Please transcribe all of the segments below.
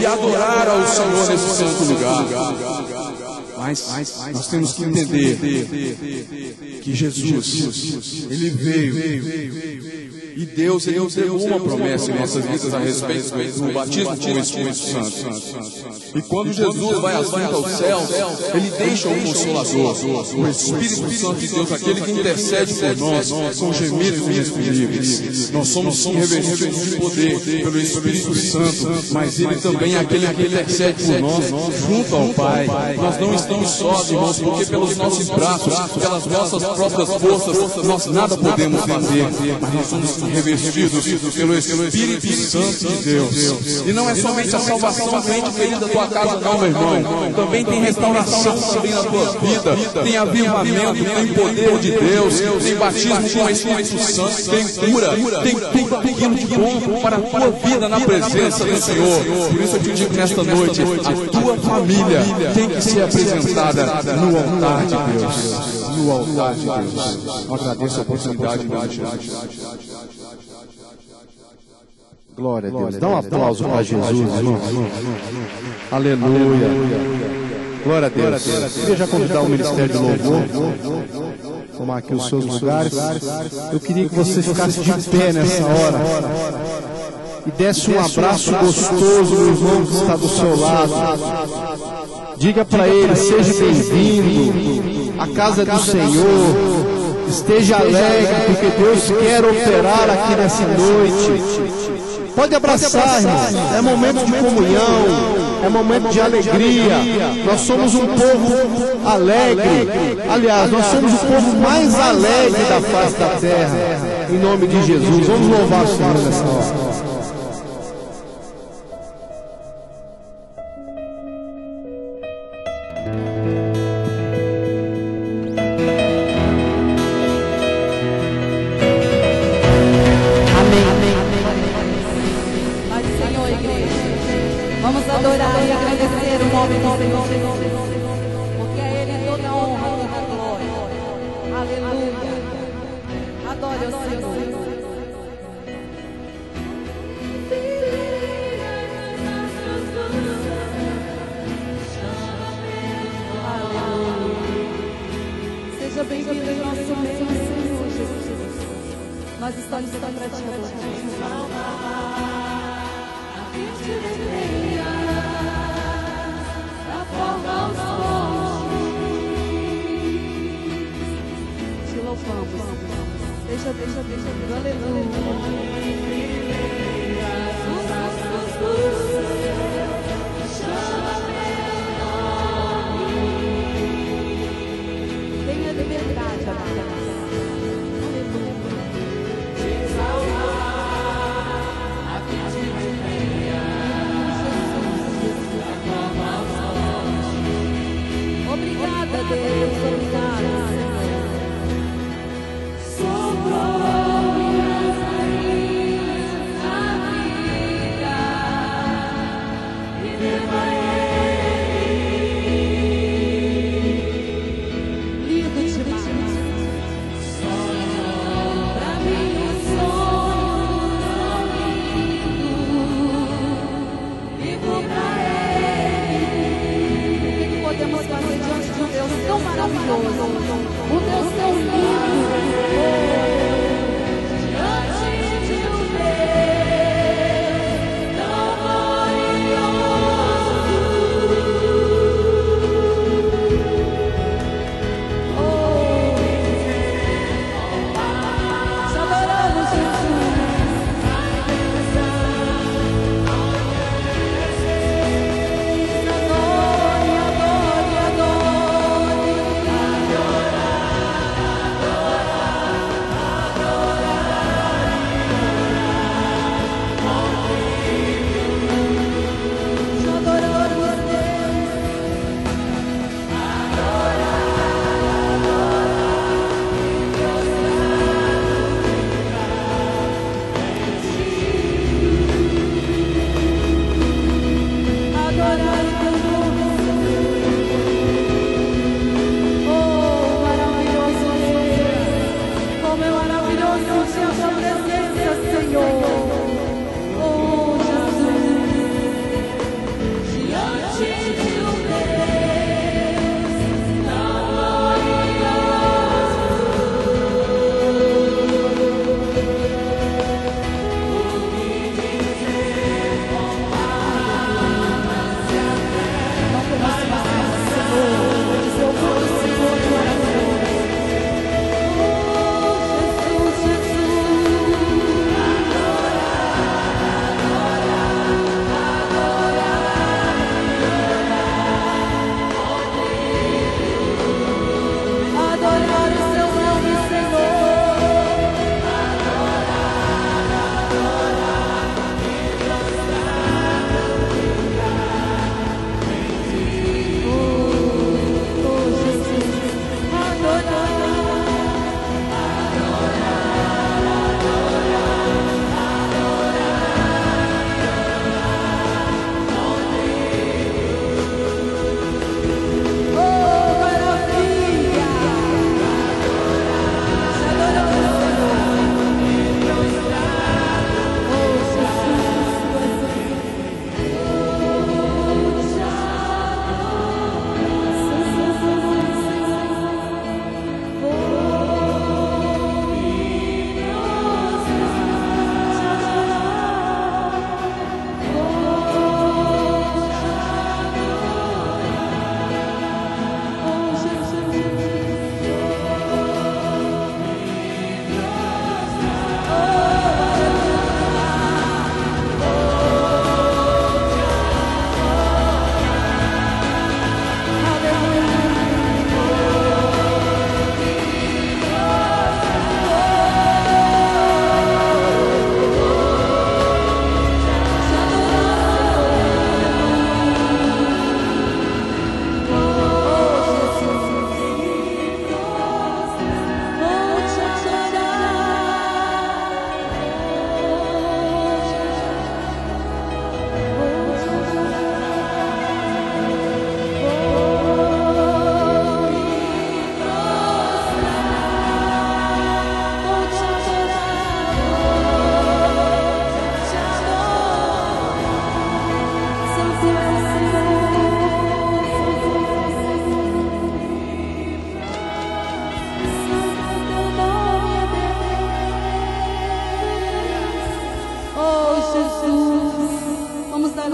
e adorar ao Senhor nesse santo lugar. Mas nós temos que entender que Jesus, Ele veio e Deus, Ele nos deu uma promessa em nossas vidas a respeito do batismo com o Espírito Santo. E quando Jesus vai assunto aos céus, Ele deixa o Consolador, o Espírito Santo de Deus, aquele que intercede por nós com gemidos inexprimíveis. Nós somos revestidos de poder pelo Espírito Santo, mas Ele também é aquele que intercede por nós junto ao Pai. Nós não estamos sós, irmãos, porque pelos nossos braços, pelas nossas próprias forças, nós nada podemos fazer, mas nós somos revestidos pelo Espírito Santo de Deus. E não é somente a salvação crente feliz da tua casa, não, meu irmão. Também tem restauração também na tua vida, tem avivamento, tem poder de Deus, tem batismo com o Espírito Santo, tem cura, tem tudo aquilo de bom para a tua vida na presença do Senhor. Por isso eu te digo nesta noite, a tua família tem que ser apresentada no altar de Deus. No altar de Deus. Eu agradeço a oportunidade de Glória a Deus. Dá um aplauso para Jesus, irmão. Aleluia. Glória a Deus. Queria já convidar o Ministério de Louvor. Tomar aqui os seus lugares. Eu queria que você ficasse de pé nessa hora e desse um abraço gostoso no irmão que está do seu lado. Diga para ele: seja bem-vindo à casa do Senhor. Esteja alegre, porque Deus quer operar aqui nessa noite. Pode abraçar, irmão. É momento de comunhão, é momento de alegria. Nós somos um povo alegre. Aliás, nós somos o povo mais alegre da face da terra. Em nome de Jesus, vamos louvar o Senhor nessa hora. Vamos adorar e agradecer o nome do Senhor, porque a Ele toda a honra e toda a glória. Aleluia. Adore o Senhor. Seja bem-vindo em nosso meio, Senhor Jesus. Nós estamos aqui para te adorar. Te louvamos. Deixa, aleluia. Tenha liberdade, amada. Obrigada, Deus, obrigada, Senhor. Sobrou minhas raízes na vida e preparei. Lindo demais. Pra mim o sonho lindo, vivo pra Ele. O que podemos fazer diante de um Deus tão maravilhoso, um Deus tão lindo? Diante de um Deus tão glorioso, te adoramos, Jesus. Adore, adore, adore.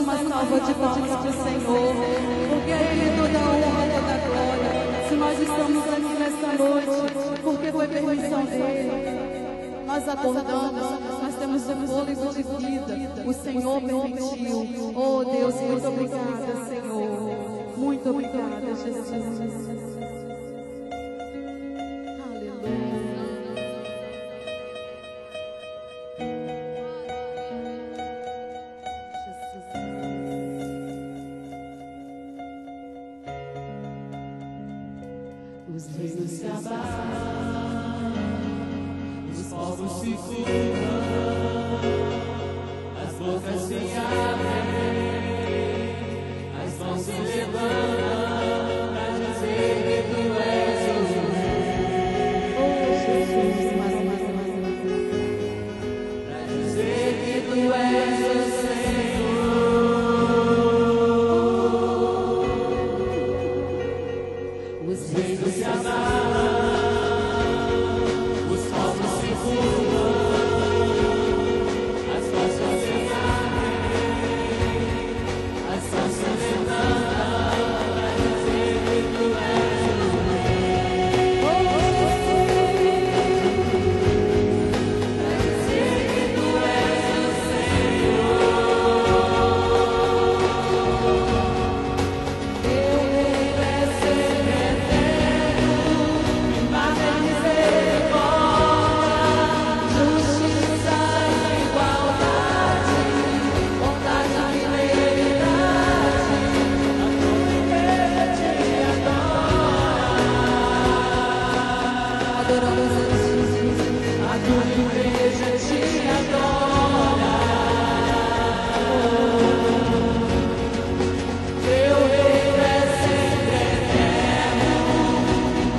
uma salva de palmas para o Senhor, porque a Ele toda a honra e toda a glória. Se nós estamos aqui nesta noite, porque foi permissão dEle, nós acordamos, nós temos um fôlego de vida, o Senhor permitiu. Oh Deus, muito obrigada, Senhor, muito obrigada, Jesus. Os reinos se abalam, os povos se curvam, as bocas se abrem, as mãos se levantam para dizer que tu és o Rei. Oh Jesus, para dizer que tu és o Senhor. Os reinos se abalam, os povos se curvam, as portas se abrem, as mãos se levantam para dizer que tu és o Rei. Para dizer que tu és o Senhor. Teu reino é sempre eterno, paz e misericórdia, justiça e igualdade, bondade e fidelidade. A tua igreja te adora. Teu reino é sempre eterno,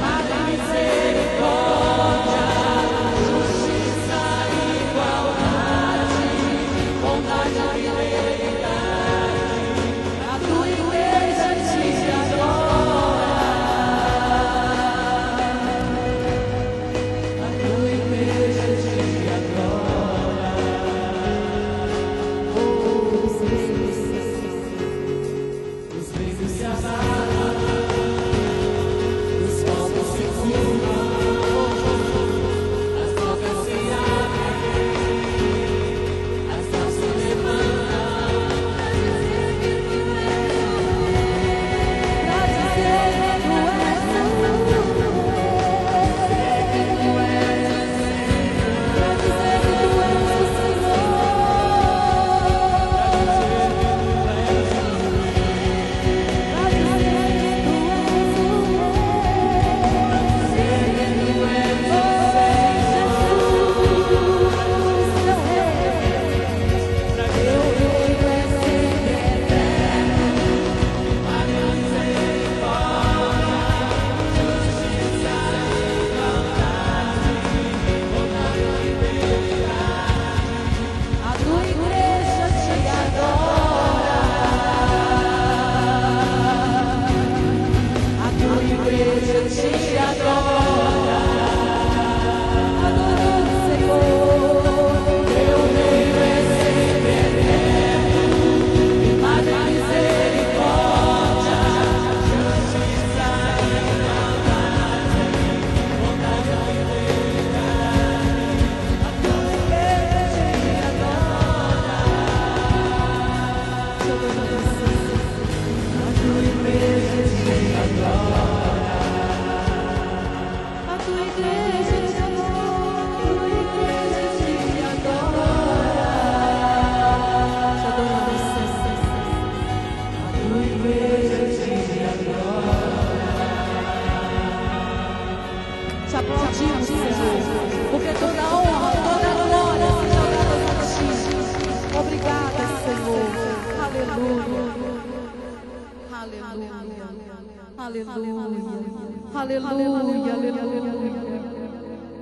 paz e misericórdia, justiça e igualdade, bondade e fidelidade. A tua igreja te adora. A tua igreja te adora. Os reinos se abalam, os povos se curvam, as bocas se abrem, as mãos se levantam para dizer que tu és o Rei. Para dizer que tu és o Rei. Que tu és o Senhor. Para dizer que tu és o Senhor. A tua igreja te adora. A tua igreja te adora. Adora o Senhor. Teu reino é sempre eterno, paz e misericórdia, justiça e igualdade, bondade e fidelidade. A tua igreja te adora. A tua igreja te adora. A tua igreja te adora. A tua igreja te adora. Te adora você. A tua igreja te adora. Te aplaudimos, Senhor, porque toda a honra, toda a glória sejam dadas a ti. Obrigada, Senhor. Aleluia. Aleluia. Aleluia. Aleluia.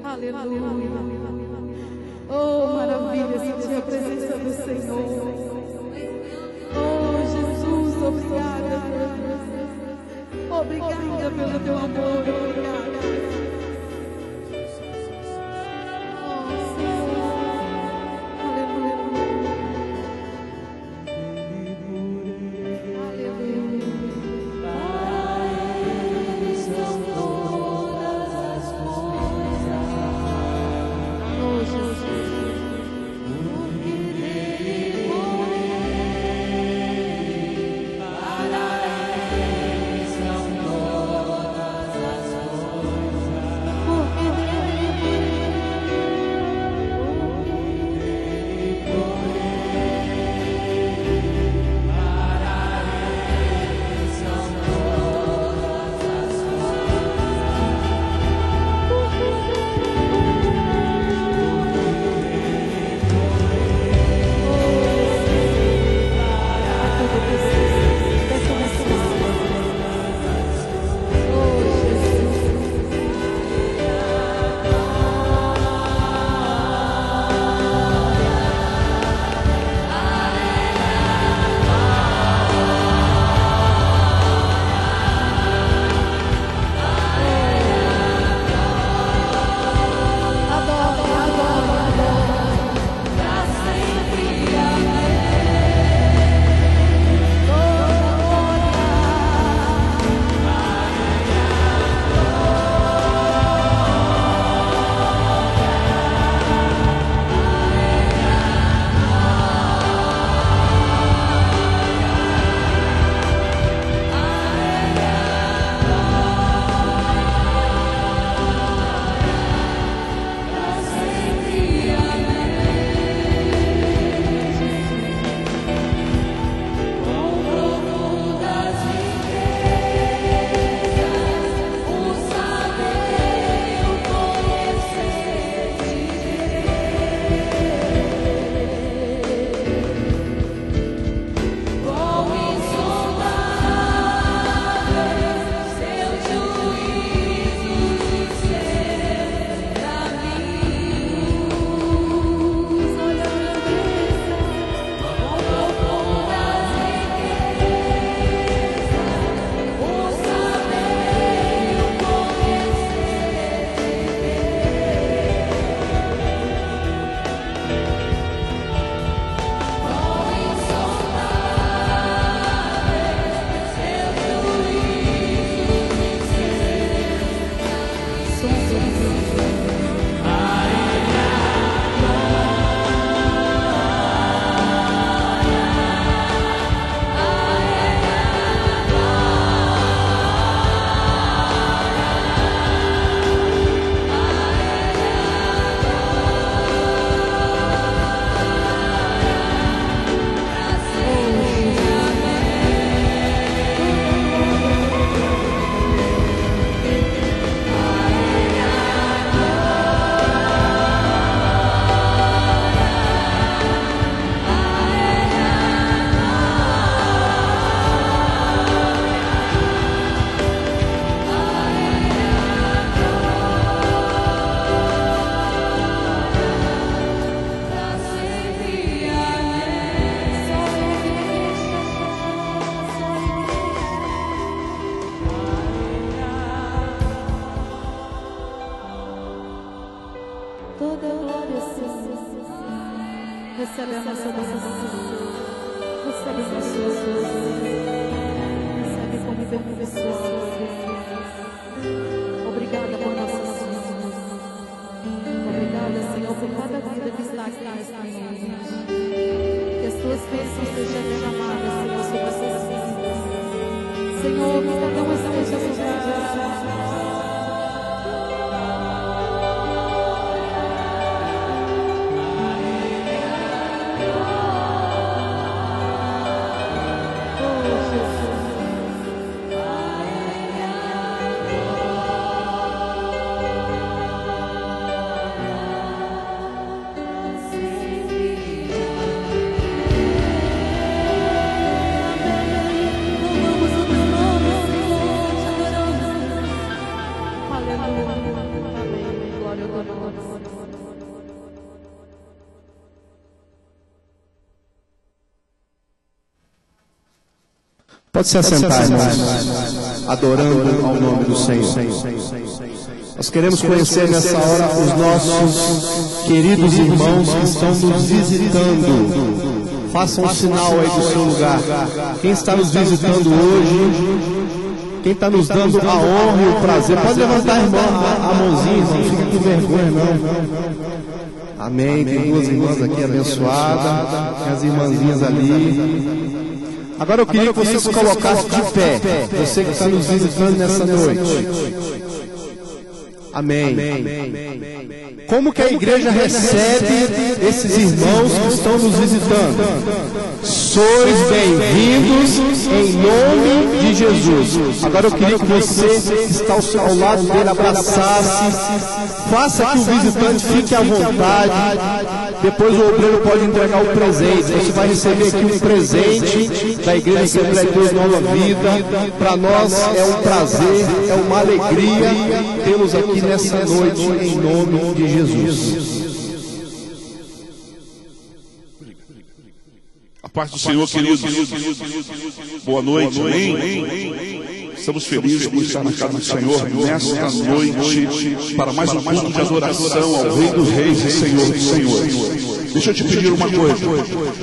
Aleluia. Aleluia. Oh, maravilha sentir a presença do Senhor. Oh, Jesus, obrigada. Obrigada pelo teu amor. Obrigada. Oh, Senhor. Aleluia. Recebe a nossa adoração. Recebe o nosso louvor. Recebe como perfume. Obrigada por nossas vidas. Obrigada, Senhor, por cada vida que está aqui nesta noite. Que as tuas bênçãos sejam derramadas, Senhor, sobre as suas vidas. Senhor, que cada um esteja sobre Pode se assentar, irmãos, adorando ao nome do Senhor. Nós queremos conhecer nessa hora os nossos queridos irmãos que estão nos visitando. Façam um sinal aí do seu lugar. Quem está nos visitando hoje, quem está nos dando a honra e o prazer, pode levantar, irmão, a mãozinha, não fique com vergonha, não. Amém. Tem duas irmãs aqui abençoadas, tem as irmãzinhas ali. Agora eu queria que você se colocasse de pé, você que está nos visitando nessa noite. Amém. Como que a igreja recebe esses irmãos que estão nos visitando? Sois bem-vindos em nome de Jesus. Agora eu queria que você que está ao lado dele abraçasse, faça que o visitante fique à vontade. Depois o obreiro pode entregar o presente. Você vai receber aqui um presente da Igreja Assembleia de Deus Nova Vida. Para nós é um prazer, é uma alegria tê-los aqui nessa noite em nome de Jesus. A paz do Senhor, queridos. Boa noite, amém? Estamos felizes por estar na casa do Senhor nesta noite para mais um culto de adoração ao Rei dos Reis e Senhor dos Senhores. Deixa eu te pedir uma coisa,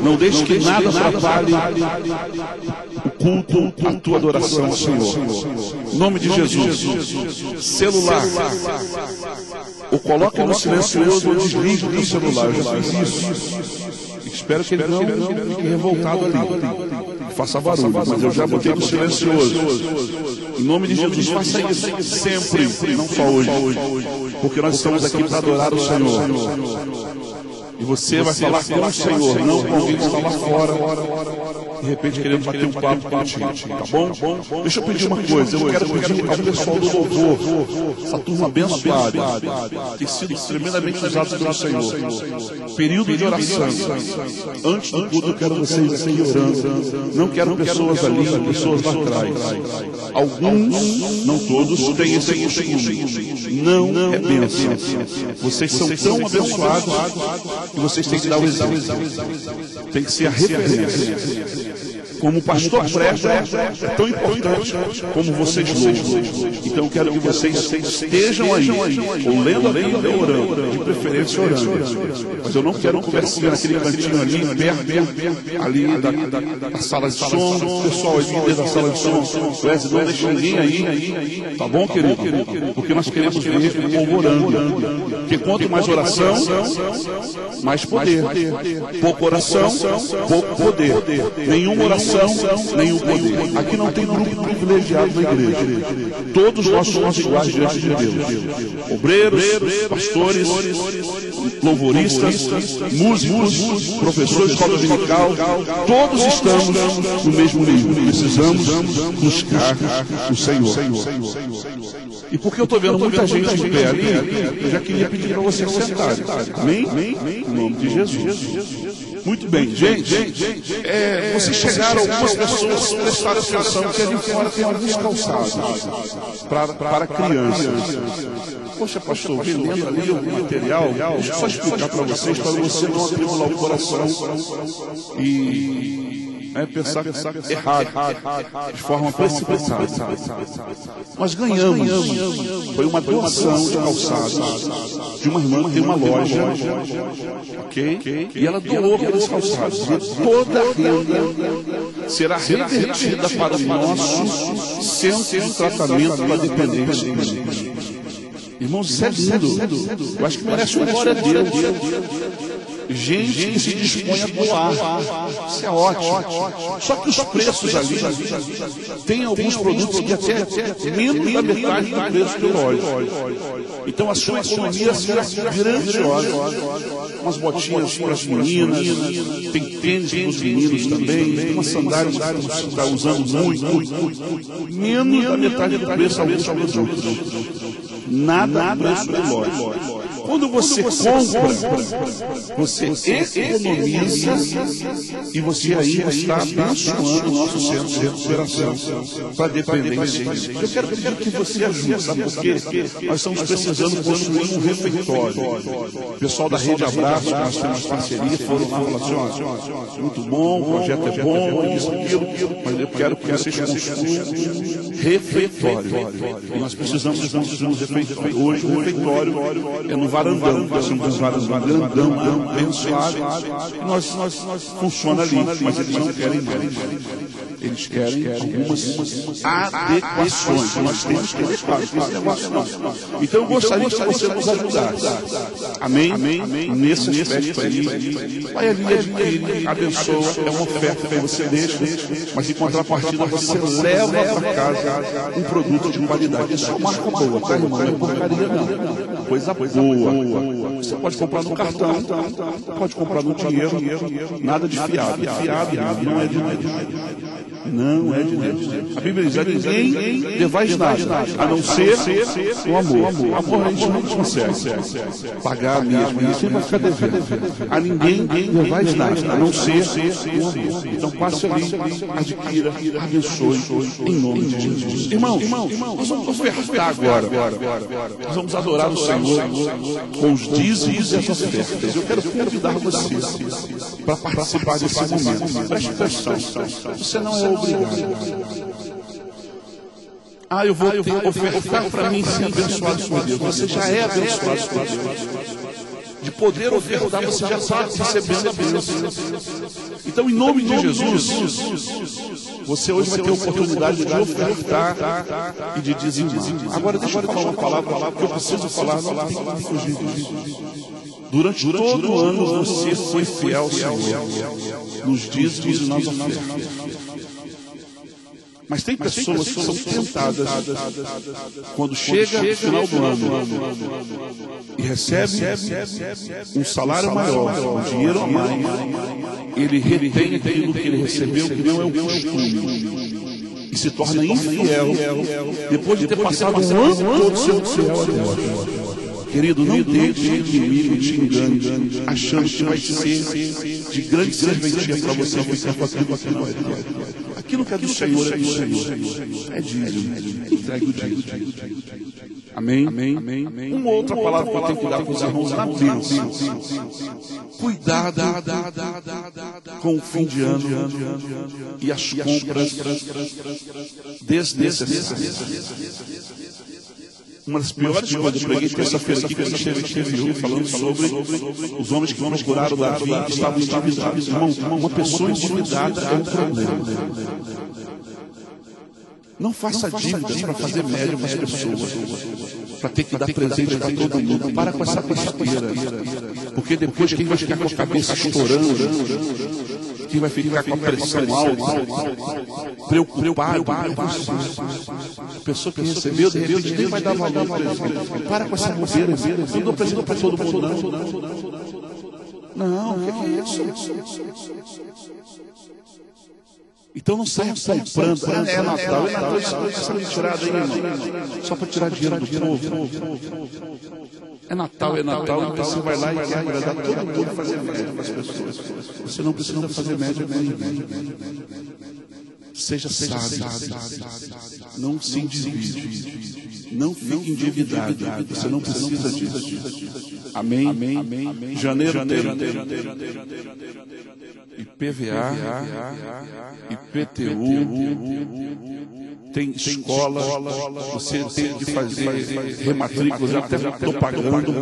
não deixe que nada atrapalhe o culto, a tua adoração ao Senhor. Em nome de Jesus, celular, ou coloque no silencioso ou desligue do celular. Eu já fiz isso. Espero que ele não fique revoltado ali, faça barulho, mas eu já botei no silencioso. Em nome de Jesus, faça isso sempre, não só hoje, porque nós estamos aqui para adorar o Senhor. E você vai falar com o Senhor, não com alguém que está lá fora. De repente querendo bater um papo contigo, tá bom? Deixa eu pedir uma coisa, eu quero pedir ao pessoal do louvor, essa turma abençoada, tem sido tremendamente usada pelo Senhor. Período de oração. Antes do culto eu quero vocês aqui orando. Não quero pessoas ali, pessoas lá atrás. Alguns, não todos, têm esse costume. Não é bênção. Vocês são tão abençoados que vocês têm que dar o exemplo. Tem que ser a referência. Como o pastor presta, é tão importante como vocês louvam. Então eu quero que vocês estejam aí, ou lendo a Bíblia ou orando, de preferência orando. Mas eu não quero conversar naquele cantinho ali, perto ali da sala de som, o pessoal ali dentro da sala de som. Wesley, não deixe ninguém aí, tá bom, querido? Porque nós queremos ver o povo orando. Porque quanto mais oração, mais poder. Pouca oração, pouco poder. Nenhuma oração, nenhum poder. Aqui não tem grupo privilegiado na igreja. Todos nós somos iguais diante de Deus. Obreiros, pastores, louvoristas, músicos, professores de escola dominical, todos estamos no mesmo nível. Precisamos buscar o Senhor. E porque eu estou vendo muita gente de pé ali, eu já queria pedir para vocês sentarem. Amém? Em nome de Jesus. Muito bem, gente, vocês chegaram, algumas pessoas prestaram atenção que ali fora tem alguns calçados para crianças. Poxa, pastor, vendendo ali o material, deixa eu só explicar para vocês, para você não atribular o coração e pensar errado, de forma precipitada. Nós ganhamos, foi uma doação de calçados de uma irmã que tem uma loja, ok? E ela doou aqueles calçados. E toda a renda será revertida para o nosso centro de tratamento para dependentes. Irmãos, isso é lindo. Eu acho que merece uma glória a Deus. Gente que se dispõe a doar. Isso é ótimo. Só que os preços ali tem alguns produtos que até menos da metade do preço do loja. Então a sua economia será grandiosa. Umas botinhas para as meninas, tem tênis para os meninos também, tem uma sandália que você está usando muito. Menos da metade do preço alguns produtos. Nada do preço do loja. Quando você compra, você economiza e você ainda está abençoando o nosso centro de recuperação para dependência. Eu quero pedir que você ajude, sabe por quê? Nós estamos precisando construir um refeitório. O pessoal da Rede Abraço, que nós temos parceria, foram lá e falaram assim, muito bom, o projeto é bom, isso, aquilo, mas eu quero que vocês construam um refeitório. E nós precisamos construir um refeitório. Hoje o refeitório é no varandão, nós temos um varandão grandão, abençoado, e nós funciona ali, mas eles não querem mais. Eles querem algumas adequações. Nós temos que adequar esse negócio não. Então eu gostaria que você nos ajudasse. Amém? Nesse aspecto aí. Vai ali, adquire, abençoa, é uma oferta que você deixa, mas em contrapartida você leva para casa um produto de qualidade. Isso é uma marca boa, tá, irmão? Não é porcaria não. Coisa boa. Você pode comprar no cartão, pode comprar no dinheiro, nada de fiado. Fiado não é de Deus. Não é de Deus. A Bíblia diz: a ninguém devais nada, a não ser o amor. O amor a gente não consegue pagar mesmo, a gente sempre vai ficar devendo. A ninguém devais nada, a não ser o amor. Então passe ali, adquira, abençoe, em nome de Jesus. Irmãos, nós vamos ofertar agora. Nós vamos adorar o Senhor com os dízimos e as ofertas. Eu quero convidar você para participar desse momento. Preste atenção. Você não é obrigado. Eu vou ofertar para mim ser abençoado por Deus. Você já é abençoado por Deus. De poder ofertar, você já está recebendo a bênção. Então, em nome de Jesus, você hoje vai ter a oportunidade de ofertar e de dizimar. Agora, deixa eu falar uma palavra que eu preciso falar. Não tem que fugir disso. Durante todo o ano, você foi fiel ao Senhor, nos dízimos e nas ofertas. Mas tem pessoas que são tentadas quando chega o final do ano e recebe um salário maior, um dinheiro a mais, ele retém aquilo que ele recebeu, que não é o costume, e se torna infiel depois de ter passado um ano todo sendo fiel. Querido, não deixe o inimigo te engane, achando que vai ser de grande serventia para você ficar com aquilo que não é. Aquilo que é do Senhor é do Senhor. É dízimo. Entregue o dízimo. Amém? Uma outra palavra que eu tenho que dar para os irmãos na bênção. Cuidado com o fim de ano e as compras desnecessárias. Uma das piores coisas, eu preguei terça-feira aqui, que a gente esteve falando sobre os homens que procuraram Davi, que estavam endividados. Irmão, uma pessoa endividada é um problema. Não faça dívidas para fazer média com as pessoas, para ter que dar presente para todo mundo. Para com essa besteira. Porque depois quem vai ficar com a cabeça estourando, quem vai ficar com a pressão alta, preocupado, a pessoa que recebeu, de repente nem vai dar valor para ele. Para com essa bobeira. Eu dou presente para todo mundo, não. O que é isso? Então não saia comprando. É Natal, essa mentirada aí, só para tirar dinheiro do povo. É Natal, então você vai lá e quer agradar todo mundo, fazer média com as pessoas. Você não precisa fazer média com ninguém. Seja sábio, não se endivide, não fique endividado, você não precisa disso. Amém? Janeiro tem. IPVA, IPTU, tem escola, você tem que fazer rematrícula, já até estou pagando,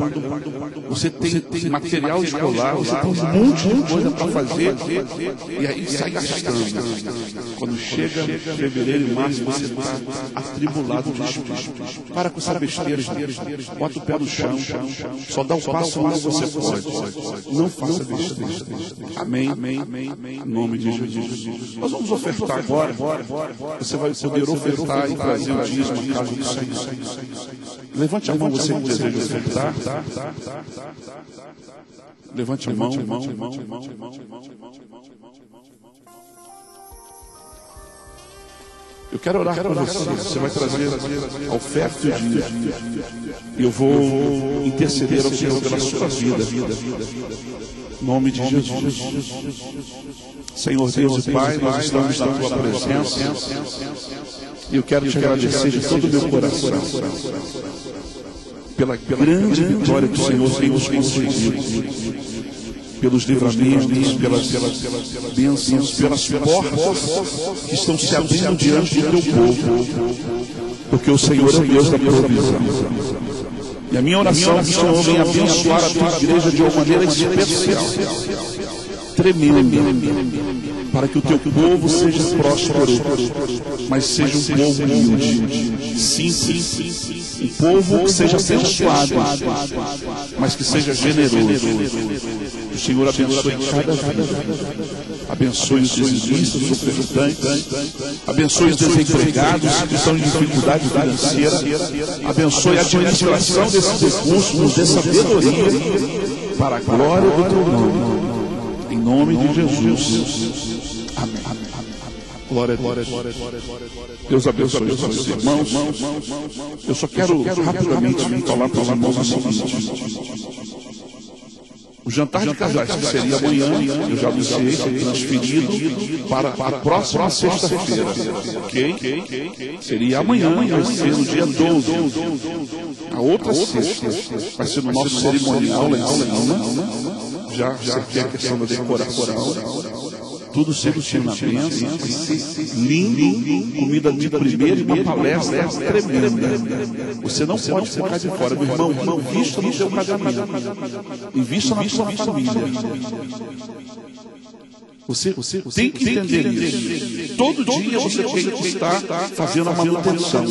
você tem material escolar, você tem um monte de coisa para fazer, e aí sai gastando. Quando chega fevereiro e março, você está atribulado de espírito. Para com essa besteira, bota o pé no chão, só dá um passo onde você pode. Não faça besteira. Amém. Em nome de Jesus. Nós vamos ofertar agora. Você vai poder ofertar e trazer o dízimo à casa do Senhor. Levante a mão, você que deseja ofertar. Levante a mão. Eu quero orar por você. Você vai trazer a oferta e o dízimo. E eu vou interceder ao Senhor pela sua vida. Em nome de Jesus. Senhor Deus e Pai, nós estamos na tua presença. E eu quero te agradecer de todo o meu coração pela grande vitória que o Senhor tem nos concedido. Pelos livramentos, pelas bênçãos, pelas portas que estão se abrindo diante do teu povo. Porque o Senhor é o Deus da provisão. E a minha oração é que o Senhor venha abençoar a tua igreja de uma maneira especial, tremenda, para que o teu povo seja próspero, mas seja um povo humilde, simples, um povo que seja abençoado, mas que seja generoso. O Senhor abençoe cada vida, abençoe os dizimistas, os ofertantes, abençoe os desempregados que estão em dificuldade financeira, abençoe a administração desses recursos, nos dê sabedoria para a glória do teu nome. Em nome de Jesus. Amém. Glória a Deus. Deus abençoe os nossos irmãos. Eu só quero rapidamente falar para os irmãos o seguinte. O jantar de casais, que seria amanhã, eu já anunciei, foi transferido para a próxima sexta-feira. Ok? Seria amanhã, vai ser no dia 12. A outra sexta vai ser no nosso cerimonial lá em cima. Já aqui a questão da decoração. Tudo certinho na bênção, vai ser lindo, comida de primeira e uma palestra tremenda. Você não pode ficar de fora, meu irmão. Invista no seu casamento, invista na sua família. Você tem que entender isso. Todo dia você tem que estar fazendo a manutenção.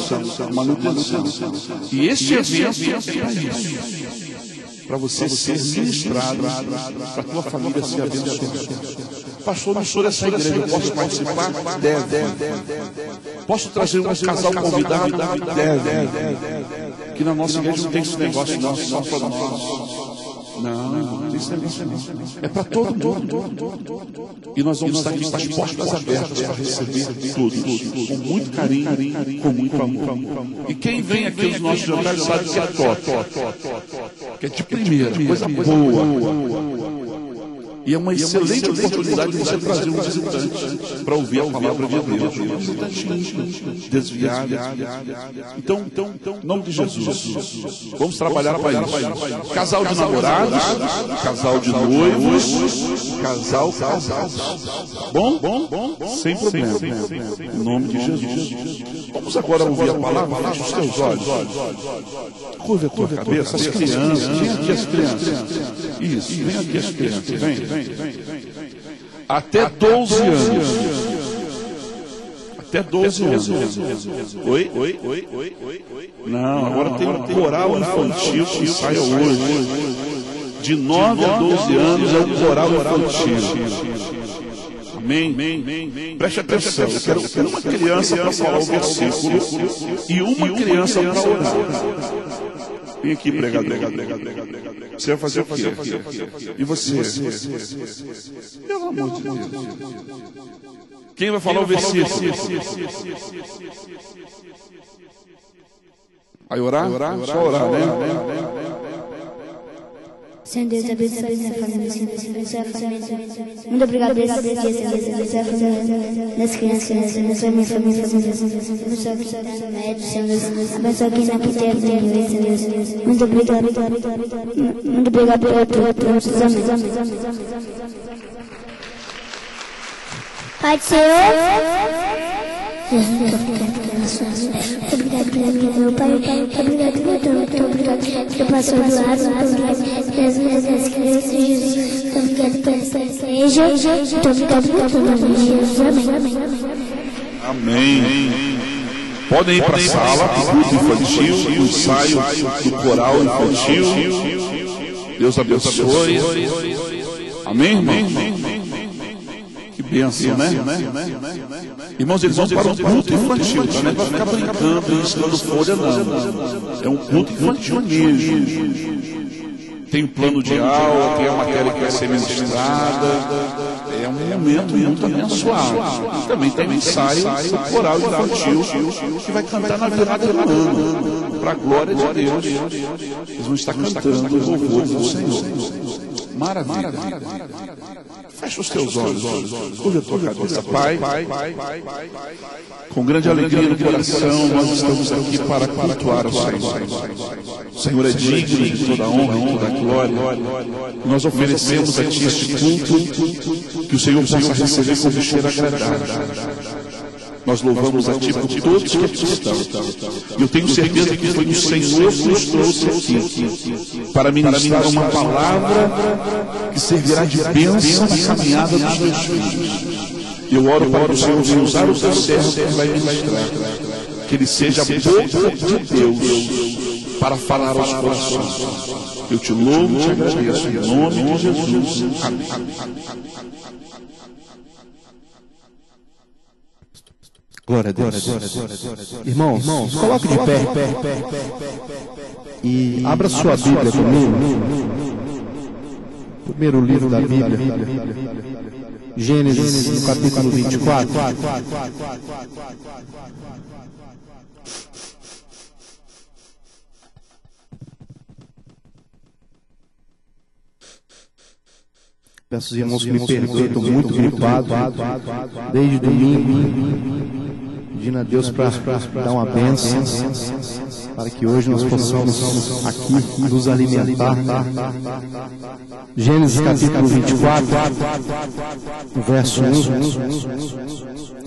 E este evento é para isso. Para você ser ministrado, para a tua família ser abençoada. Pastor, não sou dessa igreja, eu posso participar? Deve. Posso trazer um casal convidado? Deve. Que na nossa igreja não tem esse negócio, não, só para nós. Não, isso não. É para todo mundo. E nós vamos estar aqui com as portas abertas para receber tudo. Com muito carinho, com muito amor. E quem vem aqui nos nossos jantares sabe que é top. Que é de primeira, coisa boa. E é uma excelente oportunidade de você trazer um visitante para ouvir a palavra de Deus. Um visitante desviado. Então, em nome de Jesus, vamos trabalhar para isso. Casal de namorados, casal de noivos, casal. Bom? Sem problema. Em nome de Jesus. Vamos agora ouvir a palavra. Feche os teus olhos. Curva a tua cabeça. As crianças. Vem aqui as crianças. Isso, vem aqui as crianças. Vem. Até 12 anos. Até 12 anos. Oi? Não, agora tem um coral infantil que sai hoje. De 9 a 12 anos é o coral infantil. Amém? Preste atenção. Eu quero uma criança para falar o versículo e uma criança para orar. Vem aqui, pregador. Você vai fazer o quê? E você? Pelo amor de Deus. Quem vai falar o versículo? Vai orar? Só orar, né? Senhor Deus, abençoe minha família, Senhor Deus, abençoe a família. Muito obrigado por esse dia, Senhor Deus, abençoe a família das crianças, Senhor Deus, abençoe minha família, Senhor Deus, abençoe quem está no médico, Senhor Deus, abençoe quem na piteira tem doença, Senhor Deus. Muito obrigado por todos, amém. Pai do Senhor, muito obrigado pela vida do meu pai, muito obrigado pelo pastor do lado, muito obrigado pelas minhas crianças, Jesus, muito obrigado pela igreja, muito obrigado por todo mundo de Jesus, amém. Amém. Podem ir para a sala, culto infantil, o ensaio do coral infantil. Deus abençoe. Amém, irmão? Que bênção, né? Irmãos, eles vão para um culto infantil, tá? Não é para ficar brincando e ensinando folha, não. É um culto infantil mesmo. Tem plano de aula, tem a matéria que vai ser ministrada. É um momento muito abençoado. Também tem um ensaio do coral infantil que vai cantar na virada do ano, para a glória de Deus. Eles vão estar cantando os louvores do Senhor. Maravilha. Fecha os teus olhos, curva a tua cabeça, Pai. Com grande alegria no coração, nós estamos aqui para cultuar o Senhor. O Senhor é digno de toda a honra e toda a glória. Nós oferecemos a Ti este culto, que o Senhor possa receber com cheiro agradável. Nós louvamos a Ti por todos que aqui estão. E eu tenho certeza que foi o Senhor que nos trouxe aqui para ministrar uma palavra que servirá de bênção na caminhada dos teus filhos. Eu oro para o Senhor usar o teu servo que vai ministrar. Que ele seja a boca de Deus para falar aos corações. Eu te louvo e te agradeço em nome de Jesus. Amém. Glória a Deus. Irmãos, coloque de pé e abra sua Bíblia comigo. Primeiro livro da Bíblia, Gênesis, no capítulo 24. Peço aos irmãos que me perdoem, estou muito gripado desde domingo. Pedindo a Deus para dar uma bênção, para que hoje nós possamos aqui nos alimentar. Gênesis capítulo 24, verso 1.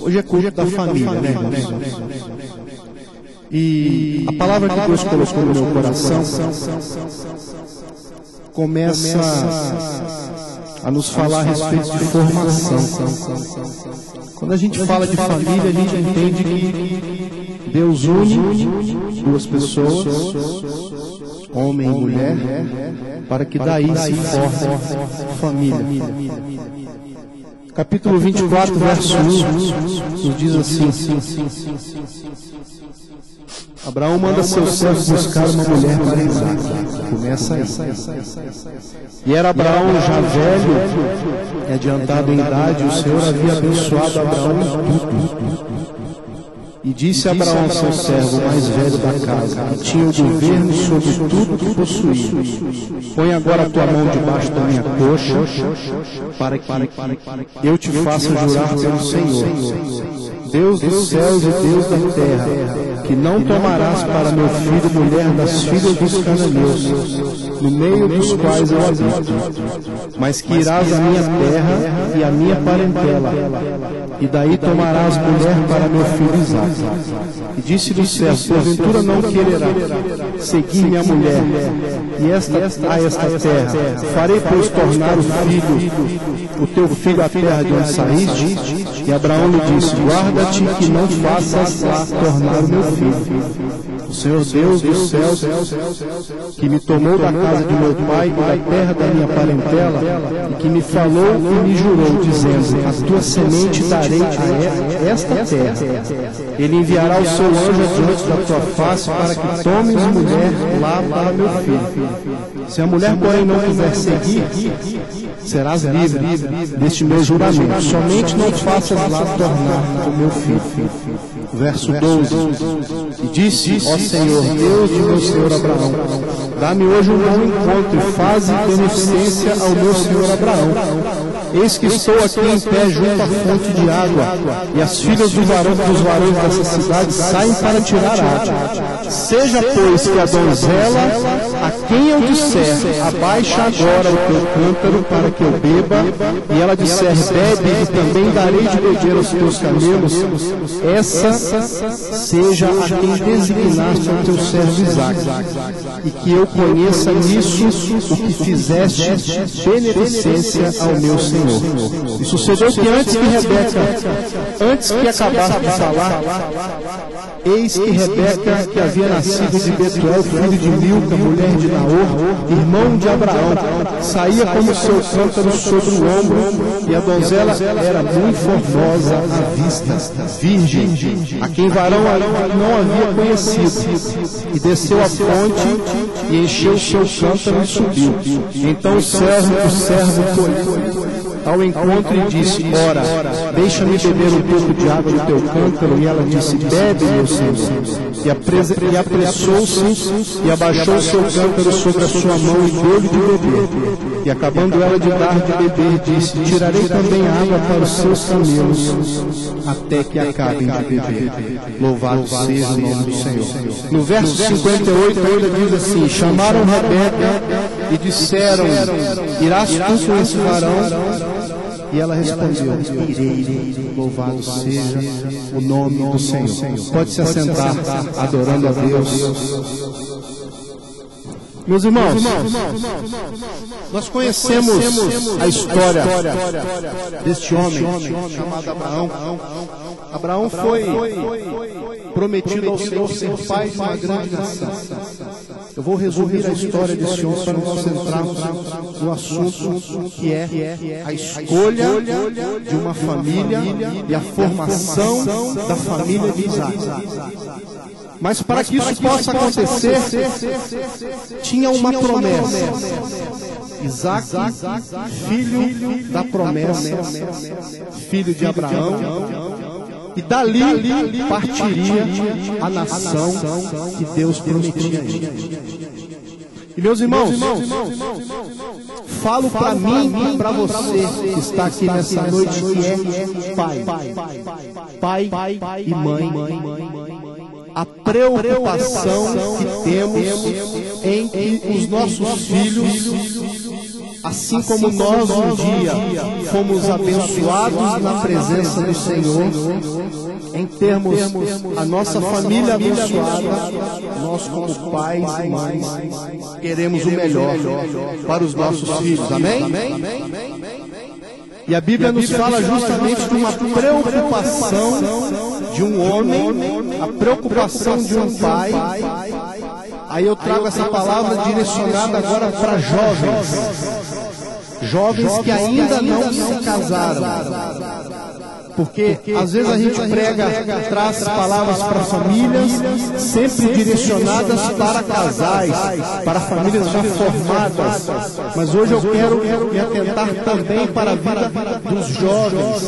Hoje é culto da família, né, irmãos? E a palavra que Deus colocou no meu coração começa a nos falar a respeito de formação. Quando a gente fala de família, a gente entende que Deus une duas pessoas, homem e mulher, para que daí se forme família. Capítulo 24, verso 1, nos diz assim: Abraão manda seu servo buscar uma mulher para Isaac. Começa aí. E era Abraão já velho e adiantado em idade, o Senhor havia abençoado Abraão em tudo. E disse a Abraão, seu servo mais velho da casa, que tinha o governo sobre tudo que possuía: põe agora a tua mão debaixo da minha coxa, para que eu te faça jurar pelo Senhor, Deus dos céus e Deus da terra, que não tomarás para meu filho mulher das filhas dos cananeus, no meio dos quais eu habito, mas que irás à minha terra e à minha parentela, e daí tomarás mulher para meu filho Isaque. E disse-lhe o servo: porventura não quererá seguir minha mulher e a esta terra? Farei, pois, tornar o teu filho à terra de onde saíste? E Abraão lhe disse: guarda-te que não faças lá tornar o meu filho. O Senhor Deus dos céus, que me tomou da casa de meu pai e da terra da minha parentela, e que me falou e me jurou, dizendo: a tua semente darei a esta terra. Ele enviará o seu anjo adiante da tua face, para que tomes mulher lá para meu filho. Se a mulher, porém, não quiser seguir, serás livre deste meu juramento. Somente não faças lá tornar o meu filho. Verso 12. E disse: ó Senhor, Deus de meu senhor Abraão, dá-me hoje um bom encontro e faze beneficência ao meu senhor Abraão. eis que estou aqui em pé junto à fonte de água, e as filhas dos varões dessa cidade saem para tirar água. Seja, pois, que a donzela, a quem eu disser, abaixa agora o teu cântaro para que eu beba, e ela disser, bebe, e também darei de beber aos teus camelos, essa seja a quem designaste ao teu servo Isaque, e que eu conheça nisso o que fizeste beneficência ao meu Senhor. E sucedeu que antes que acabasse de falar, eis que Rebeca, que havia nascido de Betuel, filho de Milca, mulher de Naor, irmão de Abraão, saía como seu cântaro sobre o ombro, e a donzela era muito formosa à vista, virgem, a quem varão não havia conhecido. E desceu a fonte e encheu seu cântaro e subiu. Então o servo foi ao encontro e disse, ora, deixa-me beber um pouco de água do teu cântaro. E ela disse, bebe, meu Senhor. E apressou-se e abaixou seu cântaro sobre a sua mão e deu-lhe de beber. E acabando ela de dar de beber, disse, tirarei também água para os seus camelos, até que acabem de beber. Louvado seja o nome do Senhor. No verso 58 ainda diz assim, chamaram Rebeca e disseram, irás tu com esse varão? E ela respondeu, irei, louvado seja o nome do Senhor. Pode se assentar, adorando a Deus. Meus irmãos, nós conhecemos a história deste homem chamado Abraão. Abraão foi prometido ao Senhor ser pai de uma grande nação. Eu vou resumir a história desse homem para nos concentrarmos no assunto que é a escolha de uma família e a formação da família de Isaac. Mas para que isso possa acontecer, tinha uma promessa. Isaac, filho da promessa, filho de Abraão. E dali partiria a nação que Deus prometia a ele. E meus irmãos, falo para mim e para você que está aqui nessa noite que é pai e mãe. A preocupação que temos em que os nossos filhos, assim como nós um dia fomos abençoados na presença do Senhor, em termos a nossa família abençoada, nós como pais e mães queremos o melhor para os nossos filhos, amém? E a Bíblia nos fala justamente de uma preocupação de um homem, a preocupação de um pai. Aí eu trago essa palavra direcionada agora para jovens que ainda não se casaram. Porque às vezes a gente traz palavras para famílias sempre direcionadas para casais, para famílias já formadas. Mas hoje eu quero me atentar também para a vida dos jovens,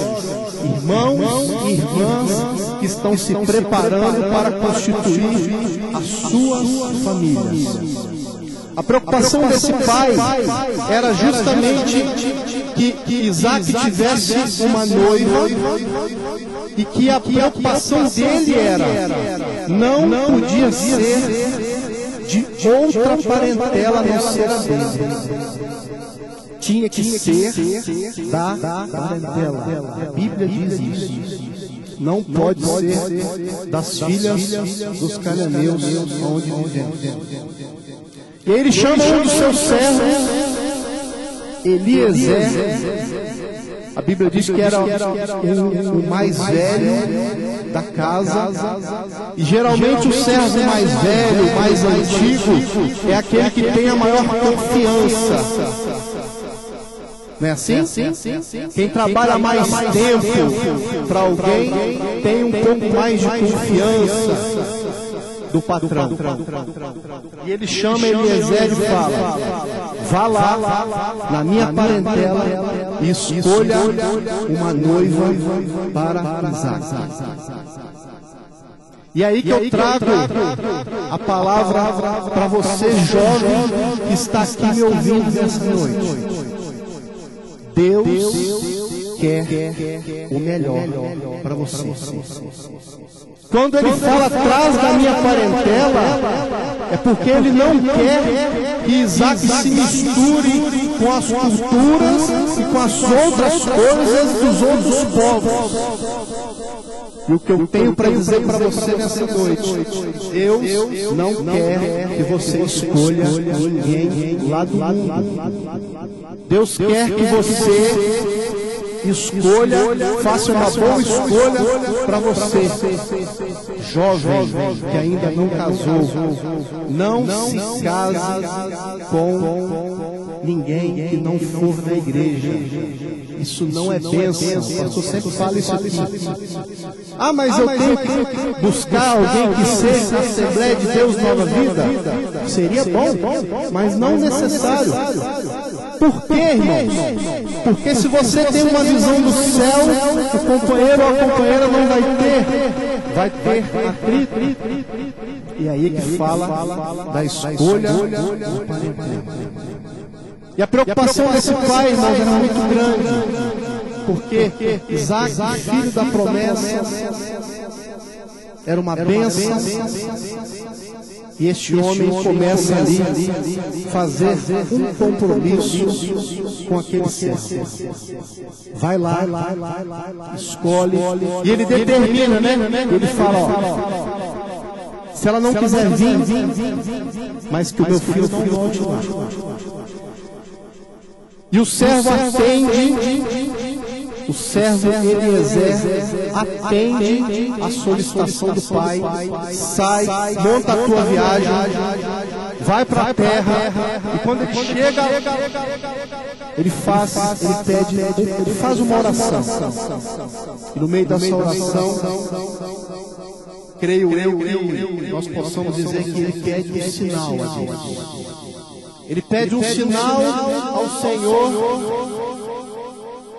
irmãos e irmãs que estão se preparando para constituir as suas famílias. A preocupação desse pai era justamente que Isaac tivesse uma noiva e que a preocupação dele não podia ser de outra parentela a não ser a dele. Tinha que ser da parentela. A Bíblia diz isso. Não pode ser das filhas dos cananeus onde vivemos. E aí ele chama um dos seus servos, Eliezer. A Bíblia diz que era o mais velho da casa. E geralmente o servo mais velho, mais antigo, é aquele que tem a maior confiança. Não é assim? Quem trabalha mais tempo para alguém tem um pouco mais de confiança do patrão. E ele chama Eliezer e fala, vá lá na minha parentela e escolha uma noiva para Isaac. E aí que eu trago a palavra para você jovem que está aqui me ouvindo nessa noite. Deus quer o melhor para você. Quando ele fala atrás da minha parentela, é porque ele não quer que Isaac se misture com as culturas e com as outras coisas dos outros povos. E o que eu tenho para dizer para você nessa noite, Deus não quer que você escolha ninguém lá do mundo. Deus quer que você escolha, faça uma boa escolha para você. Jovem que ainda não casou, não se case com ninguém que não for na igreja. Isso não é bênção. O pastor sempre fala isso aqui. Ah, mas eu tenho que buscar alguém que seja Assembleia de Deus Nova Vida. Seria bom, mas não necessário. Por quê, irmãos? Porque se você tem uma visão do céu, o companheiro ou a companheira não vai ter atrito. E aí que fala da escolha do parentela. E a preocupação desse pai, irmãos, era muito grande. Porque Isaac, filho da promessa, era uma bênção. E este homem começa ali a fazer um compromisso com aquele servo. Vai lá, escolhe. E ele determina, né? Ele fala, ó, se ela não quiser vir, mas que o meu filho não volte lá. E o servo atende, o servo Eliezer atende a solicitação do pai, sai, monta a tua viagem, vai para a terra, e quando ele chega, ele faz uma oração. E no meio dessa oração, creio eu, nós possamos dizer que ele pede um sinal a Deus. Ele pede um sinal ao Senhor.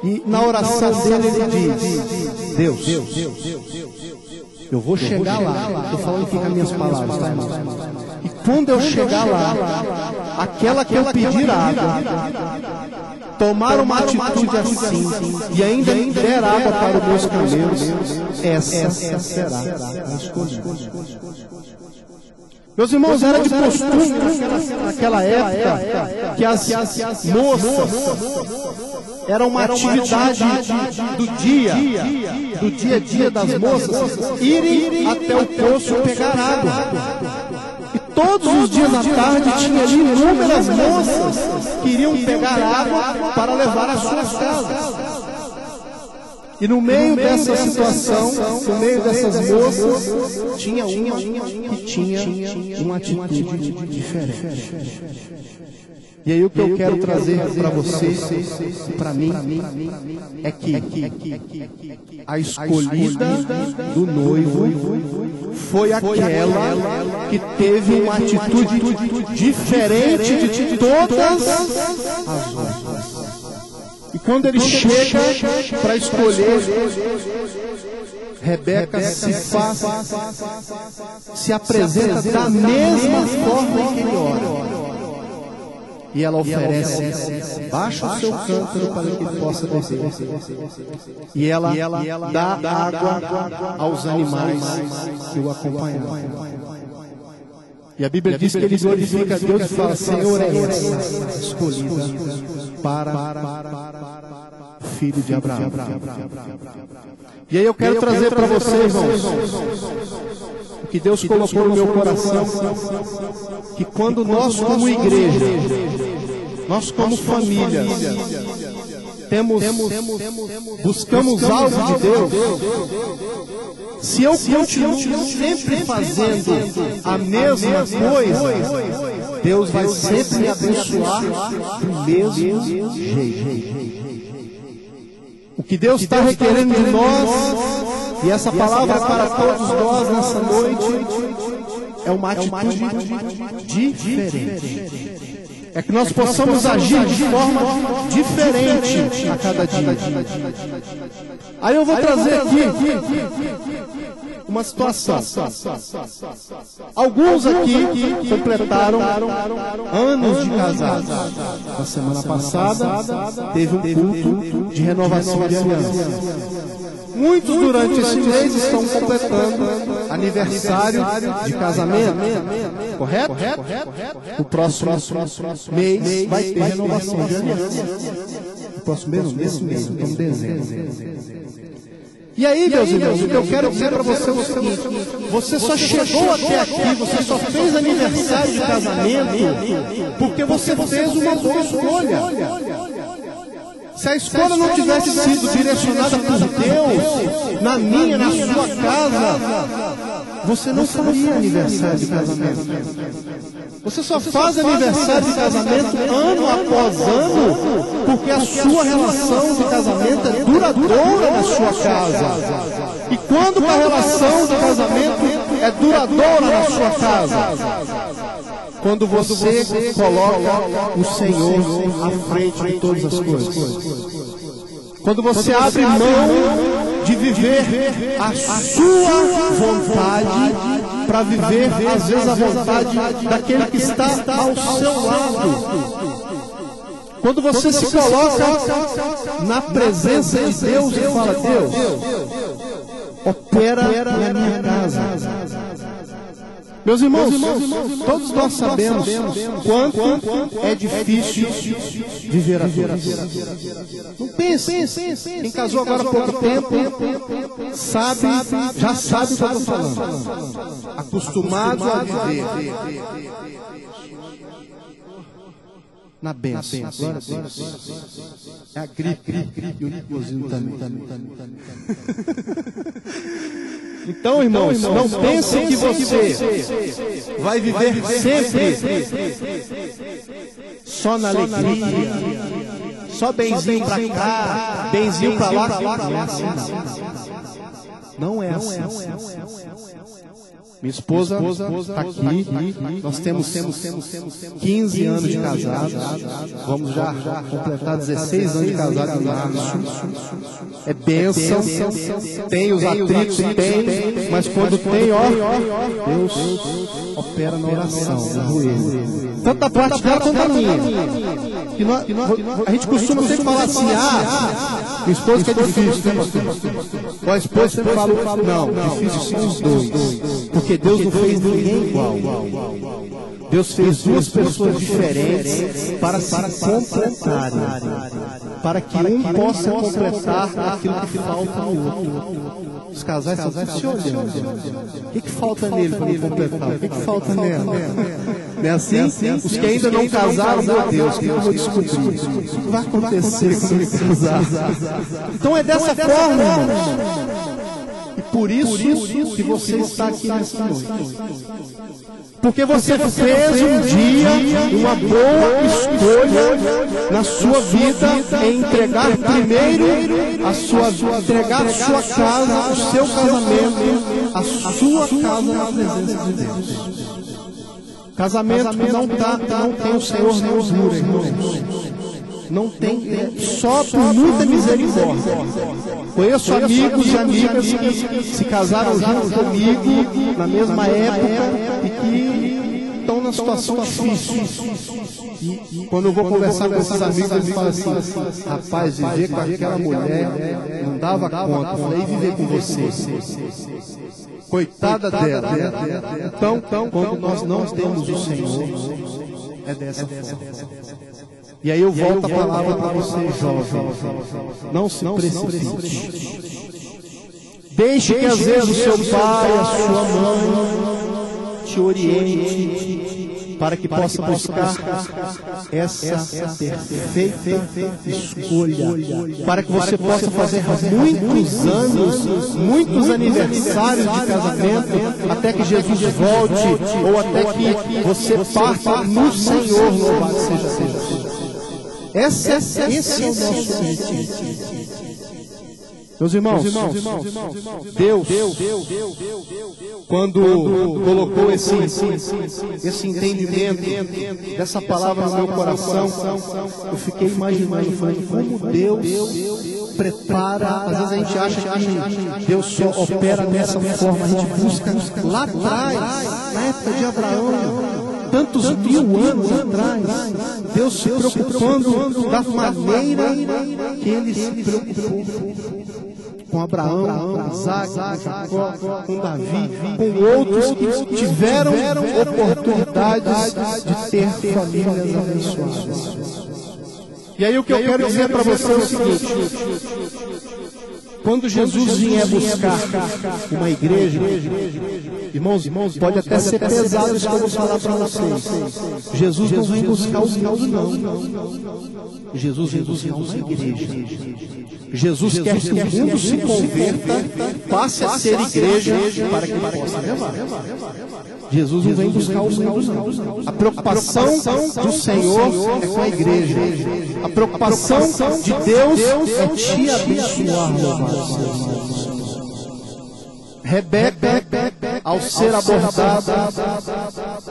E na oração dele ele diz: Deus, eu vou chegar lá. Estou falando aqui com as minhas palavras, tá, irmão? E quando eu chegar lá, aquela que eu pedir água, tomar uma atitude assim, e ainda der água para os meus camelos, essa será a escolhida. Meus irmãos, era de costume naquela época que as moças era uma atividade do dia a dia das moças irem até o poço pegar água. E todos os dias à tarde tinha ali inúmeras moças que iriam pegar água para levar às suas casas. E no meio dessa situação, no meio dessas moças, tinha uma que tinha uma atitude diferente. E aí o que eu quero trazer para você e para mim é que a escolhida do noivo foi aquela que teve uma atitude diferente de todas as outras. E quando ele chega para escolher, Rebeca se apresenta da mesma forma que ele ora. E ela oferece, baixa o seu cântaro para que ele possa descer. E ela dá água aos animais que o acompanhavam. E a Bíblia diz que ele glorifica a Deus e fala: Senhor, é essa escolhida para filho de Abraão. E aí eu quero trazer para vocês, irmãos, o que Deus colocou no meu coração, que quando nós como igreja, nós como família, buscamos algo de Deus, se eu continuo sempre fazendo a mesma coisa, Deus vai sempre me abençoar do mesmo jeito. O que Deus está requerendo de nós, e essa palavra para todos nós nessa noite, é uma atitude diferente. É que nós possamos agir de forma diferente a cada dia. Aí eu vou trazer aqui uma situação. Alguns aqui completaram anos de casados. Na semana passada teve um culto de renovação de aliança. Muitos durante esse mês estão completando aniversário de casamento, correto? O próximo mês vai ter renovação de aliança. O próximo mês, nesse mês, estamos em dezembro. E aí, meus irmãos, o que eu quero dizer para você é o seguinte: você só chegou até aqui, você só fez aniversário de casamento porque você fez uma boa escolha. Se a escolha não tivesse sido direcionada por Deus, na minha, na sua casa, você não faria aniversário de casamento. Você só faz aniversário de casamento ano após ano, porque a sua relação de casamento é duradoura na sua casa. E quando a relação de casamento é duradoura na sua casa? Quando você coloca o Senhor à frente de todas as coisas. Quando você abre mão de viver a sua vontade para viver, às vezes, a vontade daquele que está ao seu lado. Quando você se coloca na presença de Deus e fala: Deus, opera na minha casa. Meus irmãos, todos nós sabemos quanto é difícil viver a vida. Não pense, quem casou agora há pouco tempo, já sabe o que eu estou falando. Acostumado a viver na bênção. É a gripe e o nicosinho também. Então, irmãos, não pense que você vai viver sempre só na alegria, só benzinho pra cá, benzinho pra lá. Não é assim. Minha esposa está aqui, nós temos 15 anos de casados, vamos já completar 16 anos de casados em março. É bênção, tem os atritos, tem, mas quando tem, Deus opera na oração, na joelho. Tanto da parte dela quanto da minha. A gente costuma sempre falar assim: minha esposa que é difícil, né, pastor? A esposa sempre fala: não, difícil são os dois. Porque Deus não fez ninguém igual. Deus fez duas pessoas diferentes para se completarem, para que um possa completar aquilo que falta no outro. Os casais estão sempre se olhando. O que falta nele para me completar? O que falta nela? Não é assim? Os que ainda não casaram, meu Deus, que eu vou descobrir? O que vai acontecer quando ele casar? Então é dessa forma, irmãos. E por isso que você está aqui nessa noite. Porque você fez um dia uma boa escolha na sua vida em entregar primeiro entregar a sua casa, o seu casamento, a sua casa na presença de Deus. Casamento que não tem o Senhor não jura, irmãos. Não tem, só por muita misericórdia. Conheço amigos e amigas que se casaram juntos comigo na mesma época e que estão numa situação difícil. E quando eu vou conversar com esses amigos, eles falam assim: rapaz, viver com aquela mulher não dava conta, eu falei: viver com você. Coitada dela. Então, quando nós não temos o Senhor, é dessa forma. E aí eu volto a palavra para você, jovem. Não se precipite. Deixe que às vezes o seu pai, a sua mãe te oriente para que possa buscar essa perfeita escolha. Para que você possa fazer muitos anos, muitos aniversários de casamento, até que Jesus volte, ou até que você parta no Senhor, louvado seja Deus. Esse é o nosso objetivo. Meus irmãos, Deus, quando colocou esse entendimento dessa palavra no meu coração, eu fiquei imaginando, como Deus prepara. Às vezes a gente acha que Deus só opera dessa forma, a gente busca lá atrás, na época de Abraão, tantos mil anos atrás, Deus se preocupando da maneira que Ele se preocupou com Abraão, com Isaac, com Jacó, com Davi, com outros que tiveram oportunidades de ter famílias abençoadas. E aí o que eu quero dizer para você é o seguinte: quando Jesus vier buscar uma igreja, irmãos, pode até ser pesado isso que eu vou falar para vocês. Jesus não vem buscar os meus, não. Jesus vem buscar uma igreja. Jesus quer que o mundo se converta, passe a ser igreja, para que ele possa levar. Jesus não vem buscar os meus, não. A preocupação do Senhor é com a igreja. A preocupação de Deus é te abençoar, meus irmãos. Rebeca, ao ser abordada,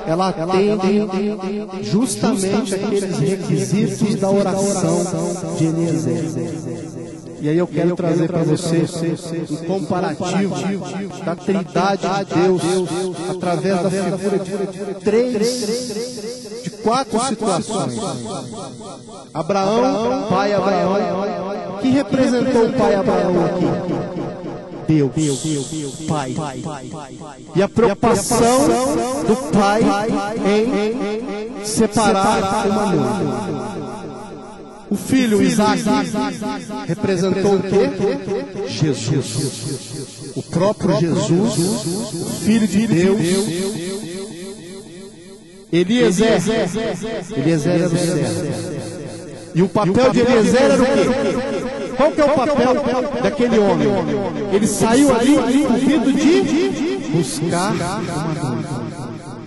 ela atende justamente aqueles requisitos da oração de Eliezer. E aí eu quero trazer para você um comparativo da trindade de Deus através da figura de quatro situações. Abraão, pai Abraão. Que representou o pai Abraão aqui? Deus, Pai. E a preocupação do Pai em separar uma noiva. O filho Isaac representou o quê? Jesus. O próprio Jesus, o Filho de Deus. Eliezer era o servo. E o papel de Eliezer era o quê? Qual que é o papel daquele homem? Ele saiu ali incumbido de buscar uma noiva.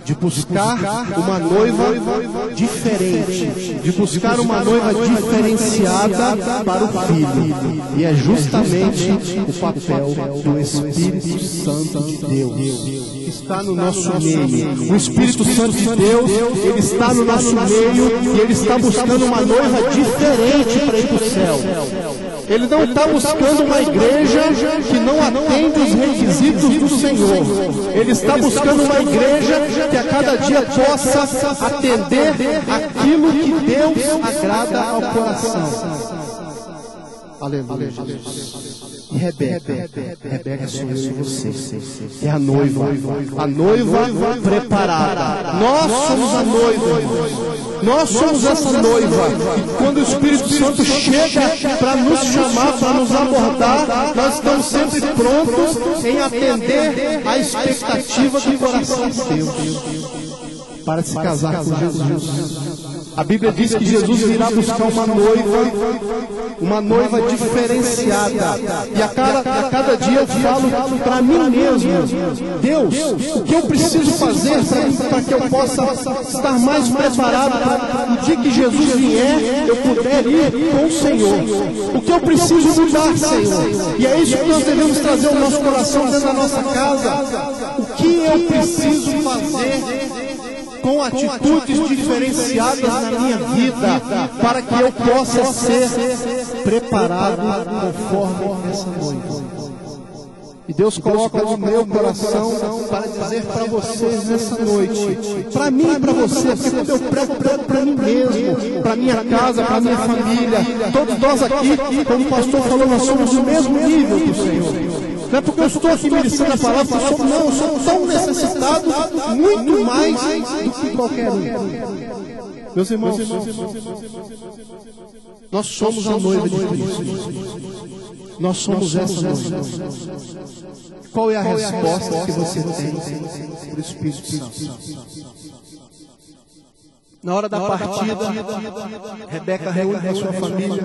De buscar uma noiva diferente, de buscar uma noiva diferenciada para o filho. E é justamente o papel do Espírito Santo de Deus, que está no nosso meio. O Espírito Santo de Deus, ele está no nosso meio e ele está buscando uma noiva diferente para ir para o céu. Ele não está buscando uma igreja que não atende os requisitos do Senhor. Ele está buscando uma igreja que a cada dia possa atender aquilo que Deus agrada ao coração. Aleluia. E Rebeca sou eu e você, que é a noiva preparada. Nós somos a noiva, irmãos. Nós somos essa noiva. E quando o Espírito Santo chega para nos chamar, para nos abordar, nós estamos sempre prontos em atender a expectativa do coração de Deus para se casar com Jesus. A Bíblia diz que Jesus irá buscar uma noiva diferenciada. E a cada dia eu falo para mim mesmo: Deus, o que eu preciso fazer para que eu possa estar mais preparado para o dia que Jesus vier, eu puder ir com o Senhor? O que eu preciso mudar, Senhor? E é isso que nós devemos trazer ao nosso coração dentro da nossa casa. O que eu preciso fazer com atitudes diferenciadas na minha vida, para que eu possa ser preparado conforme essa noiva? E Deus coloca no meu coração para dizer para vocês nessa noite, para mim e para você, porque quando eu prego para mim mesmo, para minha casa, para minha família, todos nós aqui, como o pastor falou, nós somos do mesmo nível do Senhor. Não é porque eu estou aqui ministrando a palavra, eu sou tão necessitado, muito mais do que qualquer um. Meus irmãos, nós somos a noiva de Cristo. Nós somos essa noiva. Qual é a resposta que você tem para o Espírito Santo? Na hora da partida, Rebeca reúne com a sua família.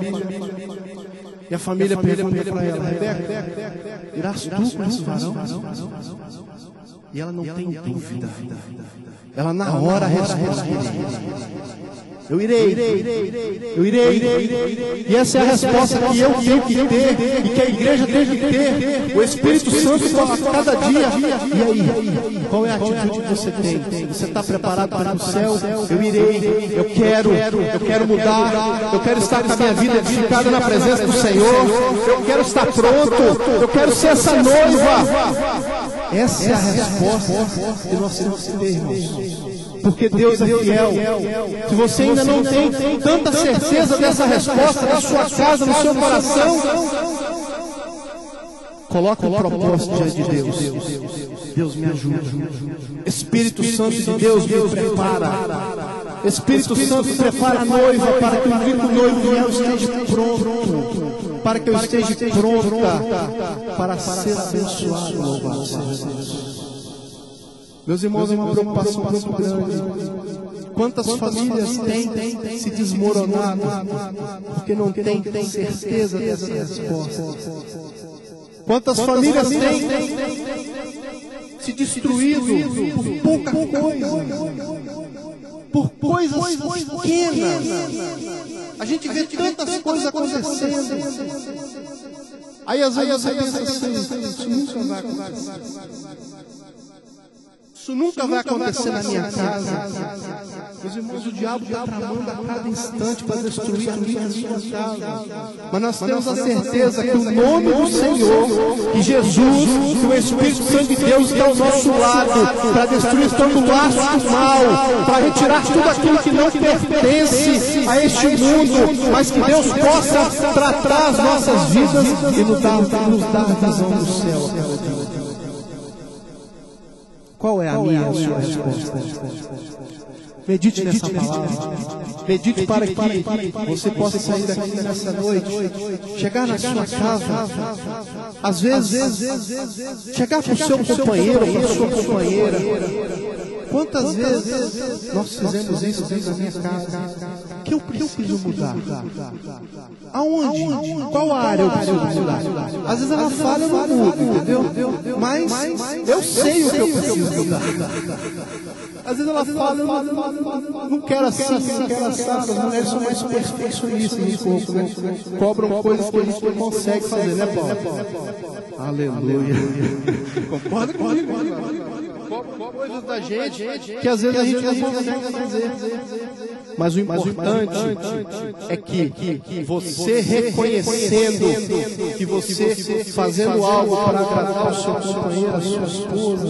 E a família pergunta para ela: Rebeca, irás tu com esse varão? E ela não tem dúvida. Ela na hora responde: Eu irei. E essa é a resposta que eu tenho que ter e que a igreja tem que ter. O Espírito Santo a cada dia. E aí, qual é a atitude que você tem? Você está preparado para ir para o céu? Eu irei. Eu quero mudar. Eu quero estar com a minha vida edificada na presença do Senhor. Eu quero estar pronto. Eu quero ser essa noiva. Essa é a resposta que nós temos que ter, irmãos. Porque Deus é fiel. Se você ainda não tem tanta certeza dessa resposta na sua casa, no seu coração, coloque um propósito diante de Deus. Deus me ajuda. Espírito Santo de Deus me prepara. Espírito Santo prepara a noiva para que o rico noivo eu esteja pronto. Para que eu esteja pronta para ser abençoado. Louvado seja Deus. Meus irmãos, é uma preocupação muito grande. Quantas famílias têm se desmoronado porque não têm certeza dessa resposta? Quantas famílias têm se destruído por pouca coisa? Por coisas pequenas. A gente vê tantas coisas acontecendo. Aí às vezes você pensa assim, isso nunca vai acontecer. Isso nunca vai acontecer na minha casa. Meus irmãos, o diabo está tramando a cada instante para destruir a minha casa. Mas nós temos a certeza que o nome do Senhor, que Jesus, que o Espírito Santo de Deus está ao nosso lado, para destruir todo o laço do mal, para retirar tudo aquilo que não pertence a este mundo, mas que Deus possa tratar as nossas vidas e nos dar a visão do céu. Qual é a minha e a sua resposta? Medite nessa palavra. Medite para que você possa sair daqui nessa noite, chegar na sua casa, às vezes, chegar para o seu companheiro, para a sua companheira. Quantas vezes nós fizemos isso dentro da minha casa? Que eu preciso mudar? Aonde? Qual área eu preciso mudar? Às vezes ela fala, eu não mudo, entendeu? Mas eu sei o que eu preciso mudar. Às vezes ela fala, eu não quero assim, não quero assado. As mulheres são mais perfeccionistas no corpo, né? Cobram coisas que a gente não consegue fazer, né, Paulo? Aleluia. Concorda comigo? Coisas da gente que às vezes a gente não consegue fazer. Mas o importante é que você reconhecendo, que você fazendo algo para agradar o seu companheiro, a sua esposa,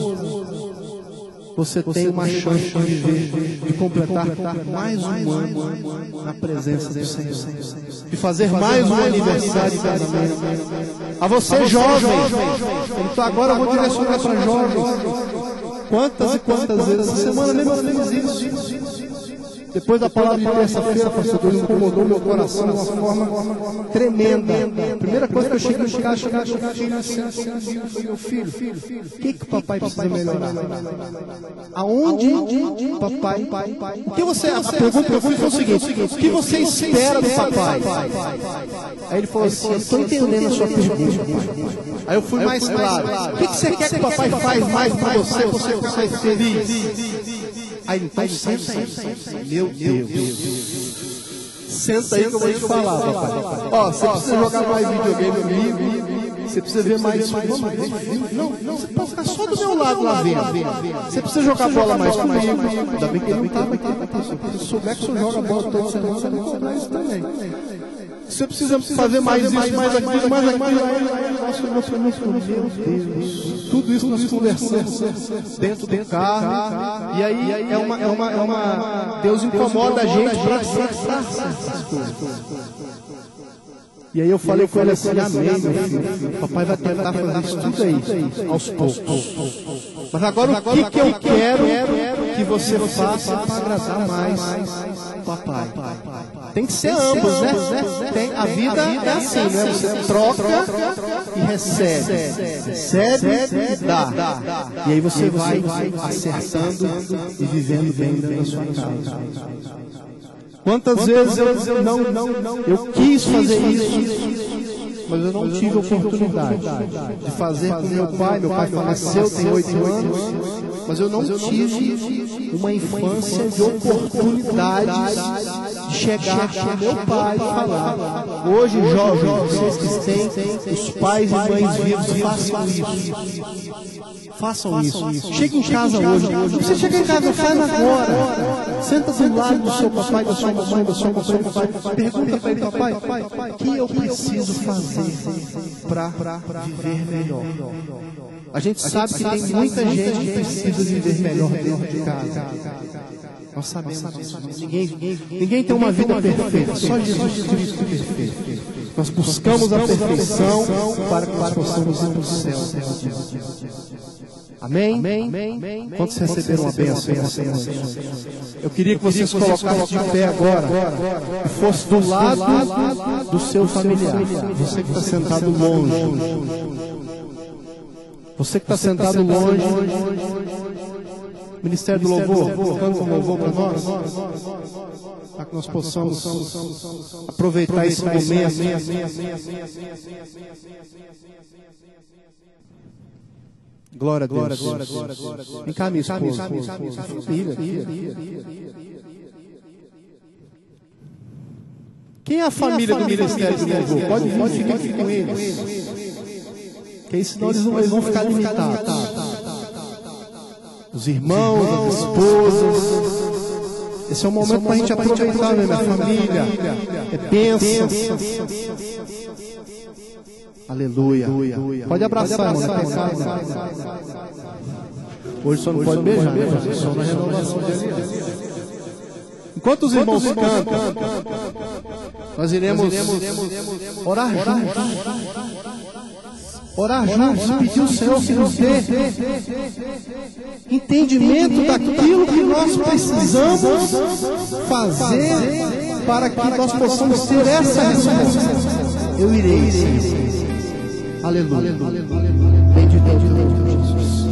você tem uma chance de viver, de completar mais um ano na presença do Senhor, de fazer mais um aniversário de casamento. A você jovem, então agora eu vou direcionar para jovens. Quantas e quantas vezes essa semana mesmo eu fiz isso. Depois da palavra de terça-feira, pastor, Deus incomodou meu coração de uma forma tremenda. A primeira coisa que eu cheguei em casa, meu filho, o que o papai precisa melhorar? Aonde, papai? O que você, a pergunta foi o seguinte, o que você espera do papai? Aí ele falou assim, eu estou entendendo a sua pergunta. Aí eu fui mais claro. O que você quer que o papai faz mais para você ser feliz? Aí então senta aí. Meu Deus. Senta aí que eu vou te falar, papai. Ó, você precisa jogar mais videogame comigo. Você precisa ver mais filme. Não, você pode ficar só do meu lado lá vendo. Você precisa jogar bola mais comigo. Ainda bem que ele não estava aqui. Se eu souber que o senhor joga bola toda semana, você vai cobrar isso também. Você precisa fazer mais isso, mais aquilo, mais aquilo. Nossa, meu Deus. Tudo isso nós conversamos dentro do carro. E aí é uma Deus incomoda a gente para acessar essas coisas. E aí eu falei com ele assim, amém, meu filho. Papai vai tentar fazer isso tudo aí, aos poucos. Mas agora o que eu quero que você faça para agradar mais papai? Tem que ser ambos, né? A vida é assim, né? Você troca e recebe. Recebe e dá. E aí você vai acertando e vivendo bem dentro da sua casa. Quantas vezes eu quis fazer isso, mas eu não tive oportunidade de fazer com meu pai. Meu pai faleceu, tem 8 anos. mas eu não tive uma infância de oportunidades de chegar com meu pai e falar. Hoje, jovens, vocês que têm os pais e mães vivos, façam isso. Façam isso. Chegue em casa hoje. Não precisa chegar em casa, faz agora. Senta do lado do seu papai, da sua mamãe, do seu papai. Pergunta para ele, papai, o que eu preciso fazer para viver melhor? A gente sabe que tem muita gente que precisa viver melhor dentro de casa. Nós sabemos disso. Ninguém tem uma vida perfeita. Só Jesus Cristo é perfeito. Nós buscamos a perfeição para que nós possamos ir para o céu. Amém? Quantos receberam a bênção? Eu queria que vocês colocassem de pé agora e fosse do lado do seu familiar. Você que está sentado longe. Você que está sentado longe. Ministério do Louvor, canta um louvor para nós, para que nós possamos aproveitar esse momento. Glória a Deus. Vem cá, minha esposa. Filha. Quem é a família do Ministério do Louvor? Pode vir, fica aqui com eles. Porque aí senão eles vão ficar limitados. Os irmãos, as esposas. Esse é o momento para a gente aproveitar, né, minha família. É bênção. Aleluia. Pode abraçar, irmão. Hoje só não pode beijar, né? Só na renovação de aliança. Enquanto os irmãos cantam, nós iremos orar juntos. Orar juntos, pedir ao Senhor que nos dê entendimento daquilo que nós precisamos fazer para que nós possamos ter essa resposta. Eu irei. Aleluia. Bendito é o Deus, Jesus.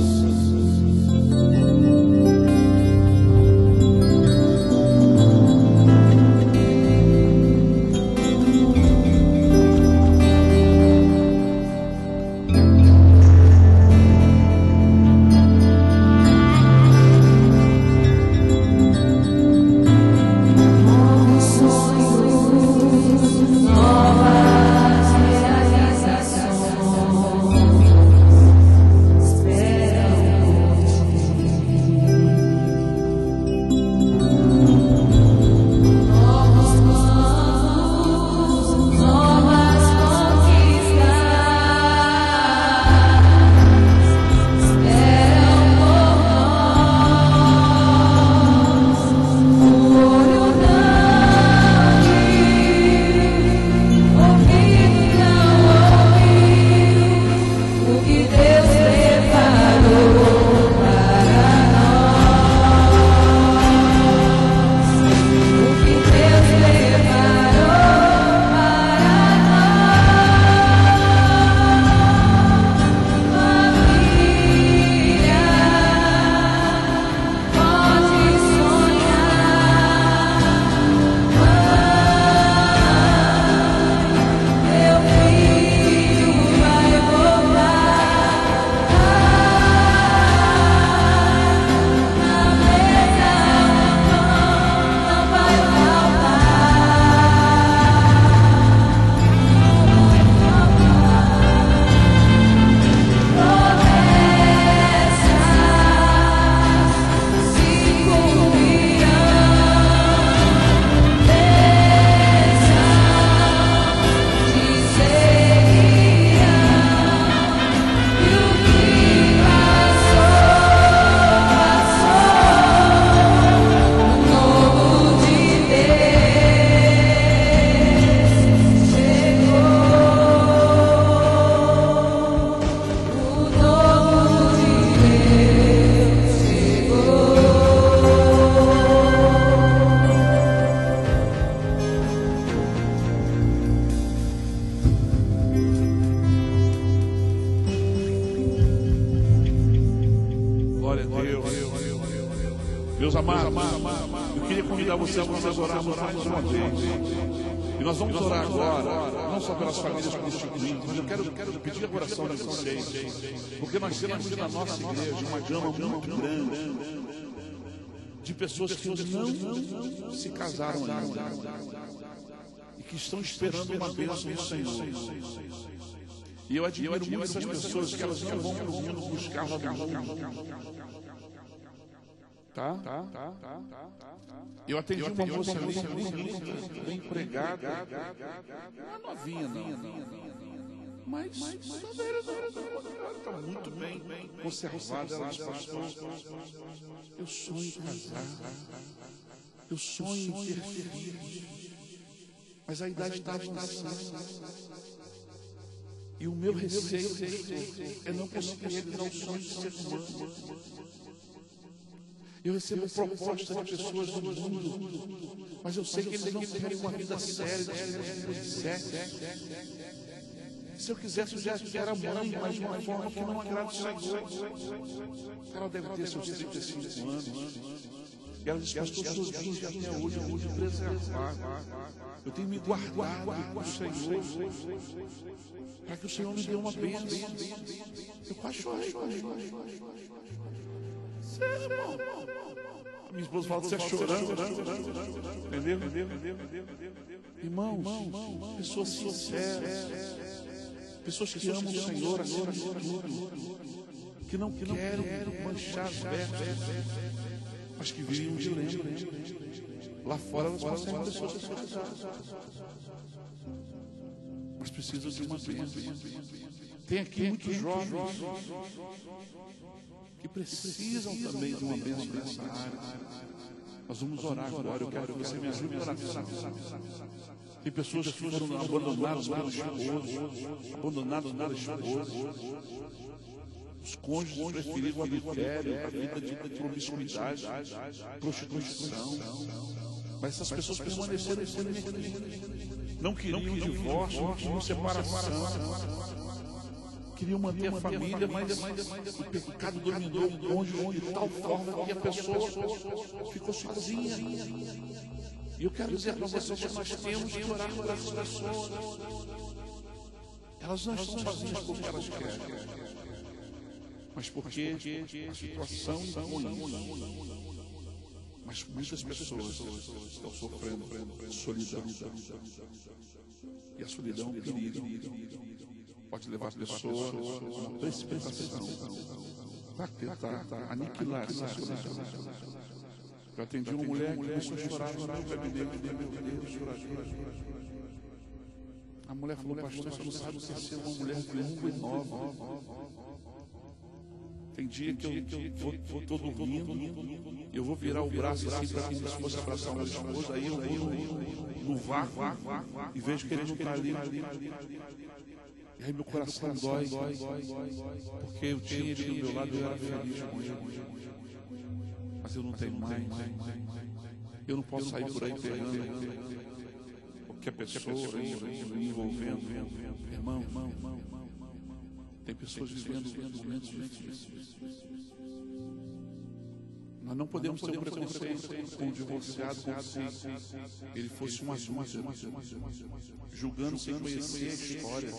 Meus amados, eu queria convidar vocês para nós orarmos mais uma vez. E nós vamos orar agora, não só pelas famílias constituídas, mas eu quero pedir a oração de vocês, porque nós temos na nossa igreja uma gama muito grande de pessoas que não se casaram ainda e que estão esperando uma bênção do Senhor. E eu admiro muito essas pessoas que elas não vão para o mundo buscar lá do mundo. Tá? Eu atendi uma moça ali, bem empregada, não é novinha não. Mas está muito bem conservada. Ela disse, pastor, eu sonho em casar, eu sonho em ter filhos, mas a idade está avançando. E o meu receio é não conseguir realizar o sonho de ser humano. Eu recebo propostas de pessoas do mundo, mas eu sei que eles não querem uma vida séria, de sexo. Se eu quisesse, eu já era mãe, mas de uma forma que não agrada o Senhor. Ela deve ter seus 35 anos. E ela diz, pastor, suas vidas até hoje eu vou te preservar. Eu tenho me guardado com o Senhor, para que o Senhor me dê uma bênção. Eu quase chorei. Sério, irmão. Minha esposa fala que você é chorando. Entendeu? Irmãos, pessoas sinceras, pessoas que amam o Senhor acima de tudo, que não querem manchar as vestes, mas que vivem um dilema. Lá fora elas conseguem pessoas casadas, mas precisam de uma bênção. Tem aqui muitos jovens que precisam também de uma bênção nessa área. Nós vamos orar agora. Eu quero que você me ajude a orar. Tem pessoas que foram abandonadas pelo esposo, abandonadas pela esposa. Os cônjuges preferiram o adultério, a vida de promiscuidade, prostituição. Mas essas pessoas permaneceram aqui. Não queriam divórcio, não queriam separação. Queriam manter a família, mas o pecado dominou o cônjuge de tal forma que a pessoa ficou sozinha. E eu quero dizer para vocês que nós temos que orar por essas pessoas. Elas não estão sozinhas porque elas querem, mas porque a situação impõe. Mas muitas pessoas estão sofrendo solidão. E a solidão é um perigo. Pode levar a pessoa a uma precipitação para tentar aniquilar essa solidão. Eu atendi uma mulher que começou a chorar no meu gabinete. A mulher falou, pastor, você não sabe o que é ser uma mulher longa e nova. Tem dia que eu estou dormindo, eu vou virar o braço assim para que se fosse abraçar o meu esposo, aí eu vou no vácuo e vejo que ele não está ali. E aí meu coração dói, porque eu tinha ele do meu lado e eu era feliz com ele. Mas eu não tenho mais. Eu não posso sair por aí pegando qualquer pessoa me envolvendo. Irmão, tem pessoas vivendo momentos difíceis. Nós não podemos ter um preconceito com o divorciado como se ele fosse um adúltero, julgando sem conhecer a história.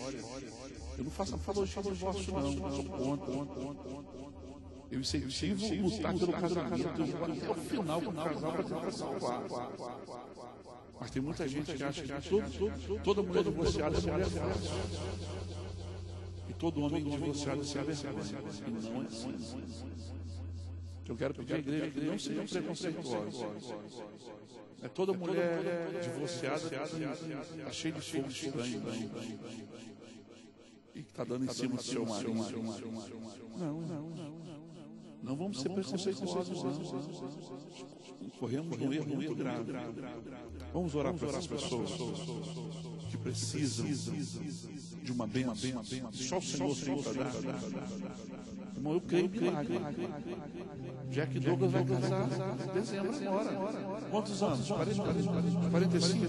Eu não faço apologia de divórcio, não, eu sou contra. Eu incentivo lutar pelo casamento até o final com o casal para tentar salvar. Mas tem muita gente que acha que toda mulher divorciada é mulher fácil. E todo homem divorciado é vergonha. E não é assim. Eu quero pedir à igreja que não sejam preconceituosos. É toda mulher divorciada que está cheia de fogo estranho e que está dando em cima do seu marido. Não vamos ser preconceituosos, não. Corremos um erro muito grave. Vamos orar por essas pessoas que precisam de uma bênção. Só o Senhor para dar. Irmão, eu creio em milagre. Jack Douglas vai casar em dezembro agora. Quantos anos? 45?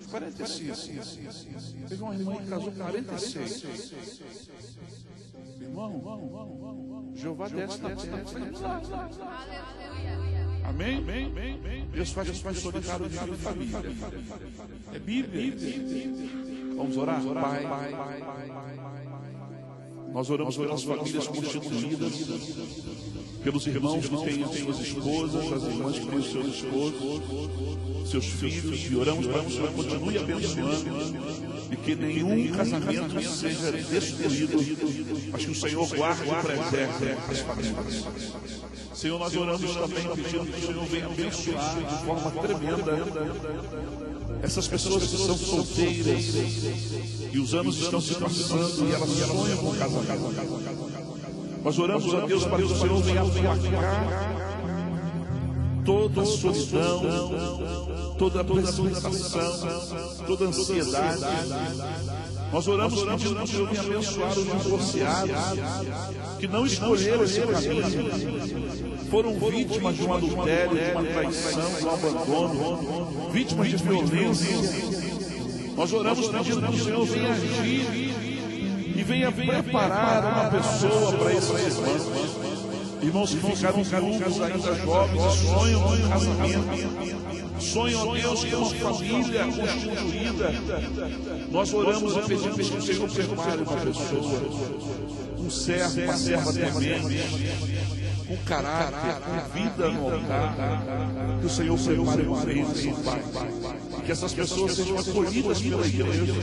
45. Teve uma irmã que casou 46. Irmão, Jeová desce na terra. Amém? Deus faz solitário de família. É Bíblia. Vamos orar? Pai. Nós oramos pelas famílias constituídas, pelos irmãos que têm as suas esposas, as irmãs que têm os seus esposos, seus filhos, e oramos para que o Senhor continue abençoando e que nenhum casamento seja destruído, mas que o Senhor guarde e preserve as famílias. Senhor, nós oramos também pedindo que o Senhor venha abençoar de forma tremenda essas pessoas que são solteiras e os anos estão se passando e elas sonham com casamento. Nós oramos a Deus para que o Senhor venha aplacar toda a solidão, toda a precipitação, toda a ansiedade. Nós oramos pedindo que o Senhor venha abençoar os divorciados que não escolheram esse caminho, foram vítimas de um adultério, de uma traição, de um abandono, vítimas de violência. Nós oramos pedindo que o Senhor venha agir e venha preparar uma pessoa para esses irmãos. Irmãos que ficaram viúvos ainda jovens e sonham com um casamento. Sonham, ó Deus, com uma família constituída. Nós oramos e pedimos que o Senhor prepare uma pessoa, um servo, uma serva temente, com caráter, com vida no altar. Que o Senhor prepare uma bênção, Pai. Que essas pessoas sejam acolhidas pela igreja,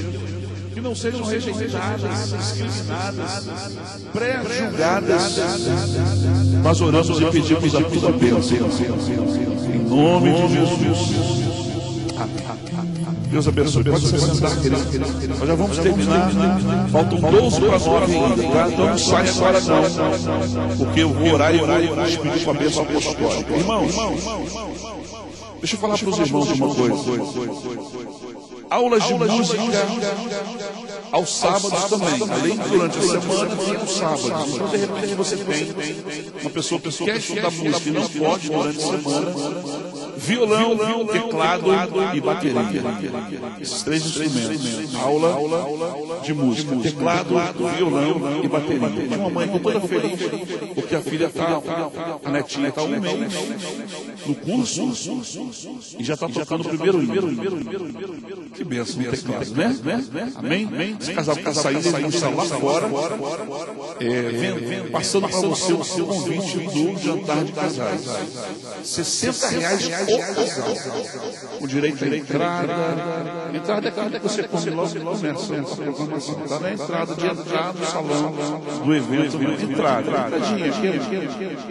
que não sejam rejeitadas, discriminadas, pré-julgadas. Nós oramos e pedimos a tua bênção, em nome de Jesus. Deus abençoe. Pode se sentar, querido. Nós já vamos terminar. Faltam 12 para 9 ainda, tá? Então não sai agora não, porque eu vou orar e eu vou pedir com a bênção apostólica. Irmãos, deixa eu falar para os irmãos uma coisa. Aulas de música aos sábados também, além de durante a semana, tem aos sábados. Então, de repente, você tem uma pessoa que quer estudar música e não pode durante a semana, violão, teclado e bateria. Esses três instrumentos. Aula de música, teclado, violão e bateria. Tem uma mãe que toda feliz porque a filha a netinha está 1 mês no curso e já está tocando o primeiro hino. Que bênção no teclado, né? Amém? Se casar com saída, eles vão estar lá fora, passando para você o seu convite do jantar de casais. R$60 o casal. O direito à entrada. Entrada é aquilo que você come logo que começa a programação. Está na entrada de entrar no salão do evento. Entrada.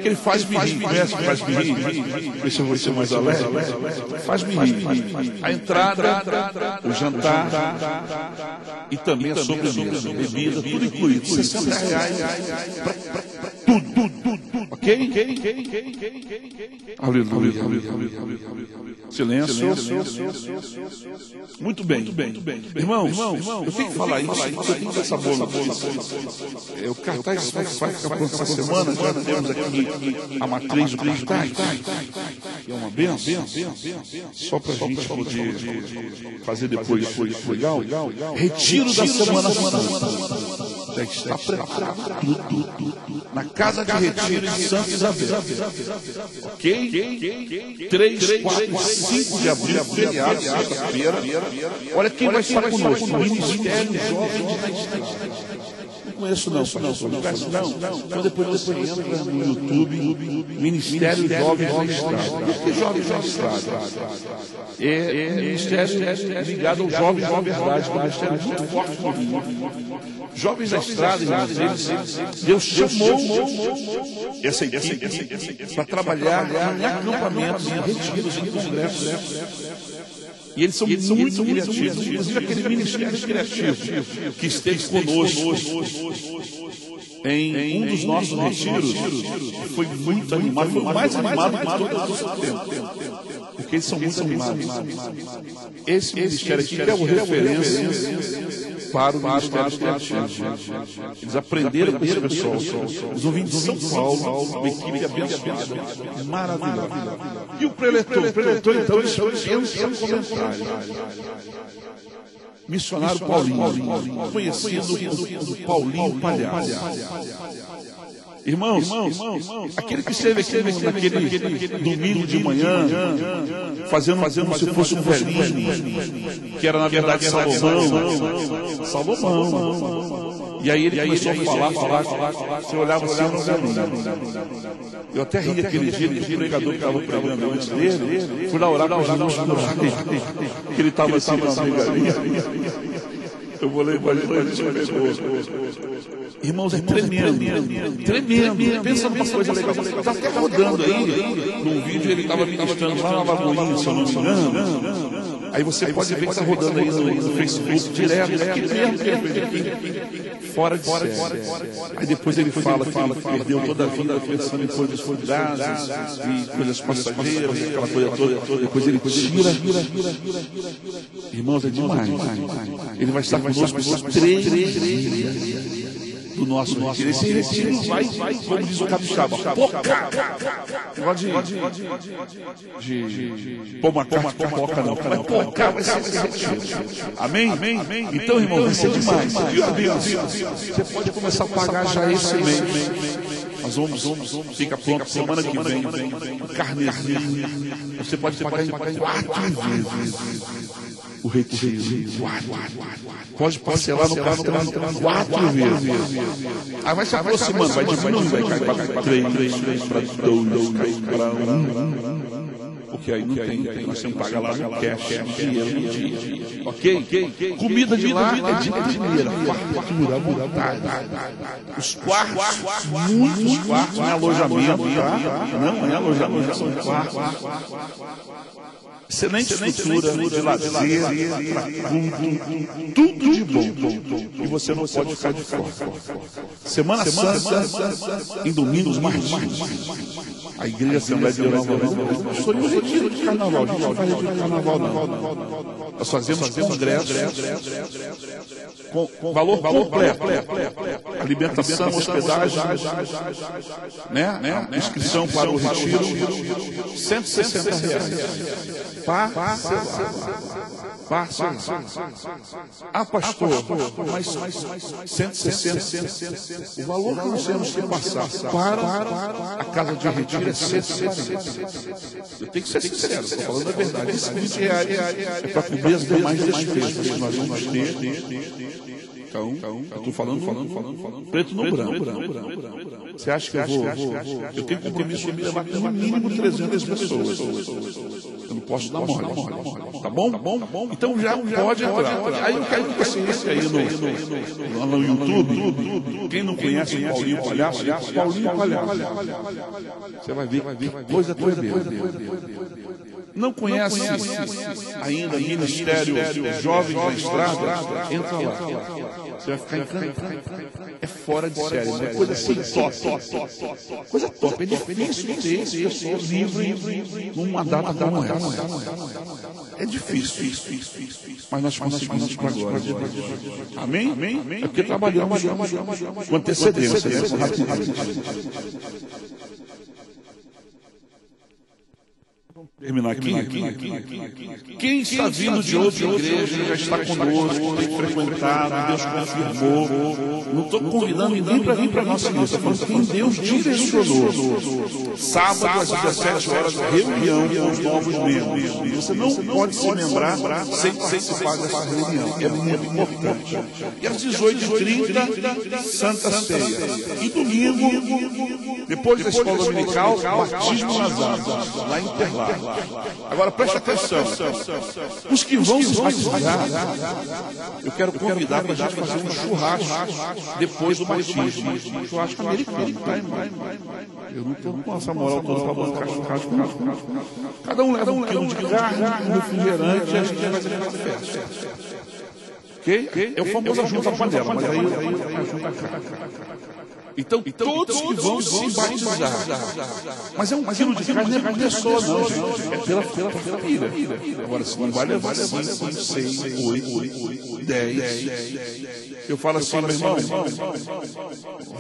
Que ele faz me rir. Conhece que faz me rir? Deixa eu ser mais alegre. Faz-me rir. A entrada, o jantar e também a sobremesa, bebida, tudo incluído. R$60 para tudo. Ok? Aleluia. Silêncio. Muito bem. Irmãos, eu tenho que falar isso, eu tenho que dar essa boa notícia. O cartaz vai ficar pronto essa semana, já temos aqui a matriz do cartaz. É uma benção. Só para a gente poder fazer depois legal. Retiro da Semana Santa. Já está preparado tudo. Na casa de retiro de Santa Isabel. Ok? 3, 4 e 5 de abril, feriado, sexta-feira. Olha quem vai estar conosco. O Ministério Jovem da Estrada. Não conheço não. Então depois você entra no YouTube, Ministério Jovem da Estrada. O que é Jovens da Estrada? É um ministério ligado ao Jovens da Verdade, que é um ministério muito forte no Rio. Jovens da Estrada, Deus chamou essa equipe para trabalhar em acampamentos, em retiros, em congressos. E eles são muito criativos. Inclusive aquele ministério criativo que esteve conosco em um dos nossos retiros foi muito animado, foi o mais animado de todo o tempo. Porque eles são muito animados. Esse ministério aqui é uma referência para o Ministério Criativo. Eles aprenderam com esse pessoal. Eles ouviram de São Paulo, uma equipe abençoada, maravilhosa. E o preletor, então, eles entra no comentário. Missionário Paulinho, conhecido como Paulinho Palhaço. Irmãos, aquele que esteve aqui naquele domingo de manhã, fazendo como se fosse um velhinho, que era na verdade Salomão. E aí ele começou a falar, você olhava assim, não velhinho. Eu até ri aquele dia, o pregador que estava pregando antes dele, fui lá orar para Jesus, que ele estava assim na regalia. Eu vou ler mais isso. Irmãos, é tremendo. Pensa numa coisa legal. Está até rodando aí. Num vídeo ele estava ministrando lá na Lagoinha, se eu não me engano. Aí você pode ver que está rodando aí no Facebook direto. Aqui mesmo, fora de série. Aí depois ele fala que perdeu toda a vida pensando em coisas fugazes e coisas passageiras, aquela coisa toda. Depois ele tira. Irmãos, é demais. Ele vai estar conosco por 3 dias do nosso retiro. Esse retiro vai, como diz o capixaba, poca. Pode pôr uma poca não. Vai pocar, vai ser esse retiro. Amém? Então, irmão, vai ser demais. Você pode começar a pagar já esse mês. Nós vamos, fica pronto semana que vem, carnezinho. Você pode pagar em 4 vezes o retiro. Pode parcelar no cartão 4 vezes. Aí vai se aproximando, vai diminuindo, vai cair para 3, para 2, cair para 1. Porque aí não tem, nós temos que pagar lá no cash, dinheiro no dia. Ok? Comida de lá é de primeira, fartura, vontade. Os quartos, muitos quartos, não é alojamento, tá? Não é alojamento, são quartos. Excelente estrutura de lazer, tudo de bom. E você não pode ficar de fora. Semana Santa, em domingos, a igreja Assembleia de Deus não foi um retiro de carnaval. A gente não faz retiro de carnaval, não. Nós fazemos congressos com valor completo. Alimentação, hospedagem, né? Inscrição para o retiro, R$160. Parcelar. Ah, pastor, mas 160. O valor que nós temos que passar para a casa de retiro é 140. Eu tenho que ser sincero, estou falando a verdade. Esse R$20 é para cobrir as demais despesas que nós vamos ter. Então, eu estou falando preto no branco. Você acha que eu vou? Eu tenho compromisso de levar no mínimo 300 pessoas. Eu não posso dar mole. Tá bom? Então já pode entrar. Aí eu quero que você entre aí no YouTube. Quem não conhece o Paulinho Palhaço, você vai ver coisa tremenda. Não conhece ainda o Ministério Jovens da Estrada? Entra lá. Você vai ficar encantado. É fora de série, é coisa assim top. Coisa top. É difícil ter esse pessoal livre numa data como essa. É difícil. Mas nós conseguimos com a glória de Deus. Amém? É porque trabalhamos com antecedência. Terminar aqui. Quem está vindo de outra igreja já está conosco, tem frequentado, Deus confirmou. Não estou convidando ninguém para vir para a nossa igreja, estou falando quem Deus direcionou. Sábado às 17 horas, reunião com os novos membros. Você não pode se lembrar sem participar dessa reunião. É muito importante. E às 18h30, Santa Ceia. E domingo, depois da escola dominical, batismo nas águas, lá em Interlagos. Agora preste atenção. Os que vão se batizar, eu quero convidar para a gente fazer um churrasco depois do batismo. Um churrasco americano. Eu não estou com essa moral toda para bancar churrasco. Cada um leva um quilo de carne, um refrigerante e a gente vai fazer uma festa. Ok? É o famoso ajunta a panela, mas aí ajunta a carne. Então, todos que vão se batizar. Mas é um quilo de carne, não é por pessoa, não, gente. É pela família. Agora, se não vai levar 5, 6, 8, 10. Eu falo assim, meu irmão,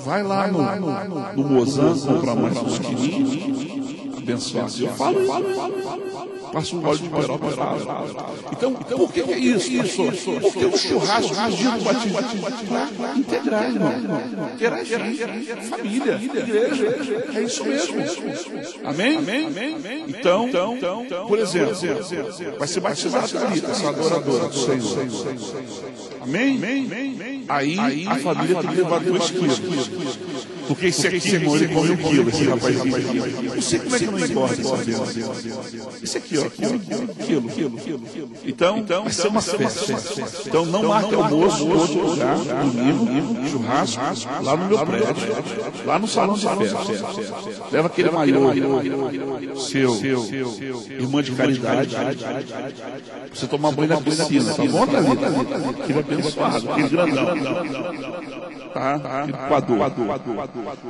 vai lá no Mozan, comprar mais uns quilinhos, abençoados. Eu falo isso. Passa um óleo de peroba e fala. Então, por que é isso? Porque o churrasco do batismo para integrar, irmão. Interagir. Família, igreja. É isso mesmo. Amém? Então, por exemplo, vai ser batizado ali, essa adoradora do Senhor. Amém? Aí a família tem que levar 2 quilos. Porque esse aqui, irmão, ele come 1 quilo, esse rapaz. Não sei como é que não engorda esse aqui, ó, come 1 quilo. Então, vai ser uma festa. Então, não marque almoço em outro lugar, domingo, churrasco, lá no meu prédio, lá no salão de festa. Leva aquele maiô, seu irmã de caridade, pra você tomar banho na piscina, tá bom, Thalita? Aquele abençoado, aquele grandão. Tá?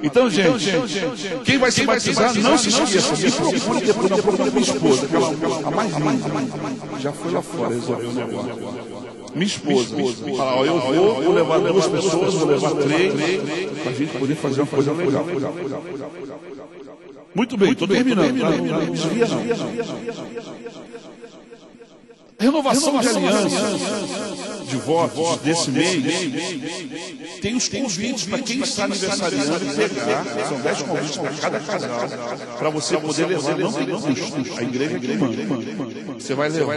Então, gente, quem vai se batizar, não se esqueça. Me procure depois da minha esposa, a mais linda. Já foi lá fora, resolveu o negócio. Minha esposa. Fala, ó, eu vou levar 2 pessoas, vou levar 3, para a gente poder fazer uma coisa legal. Muito bem, estou terminando. Não desvia não. Renovação de aliança, de votos desse mês, tem os convites para quem está aniversariando pegar, são 10 convites para cada casal, para você poder levar, não tem custo, a igreja que manda. Você vai levar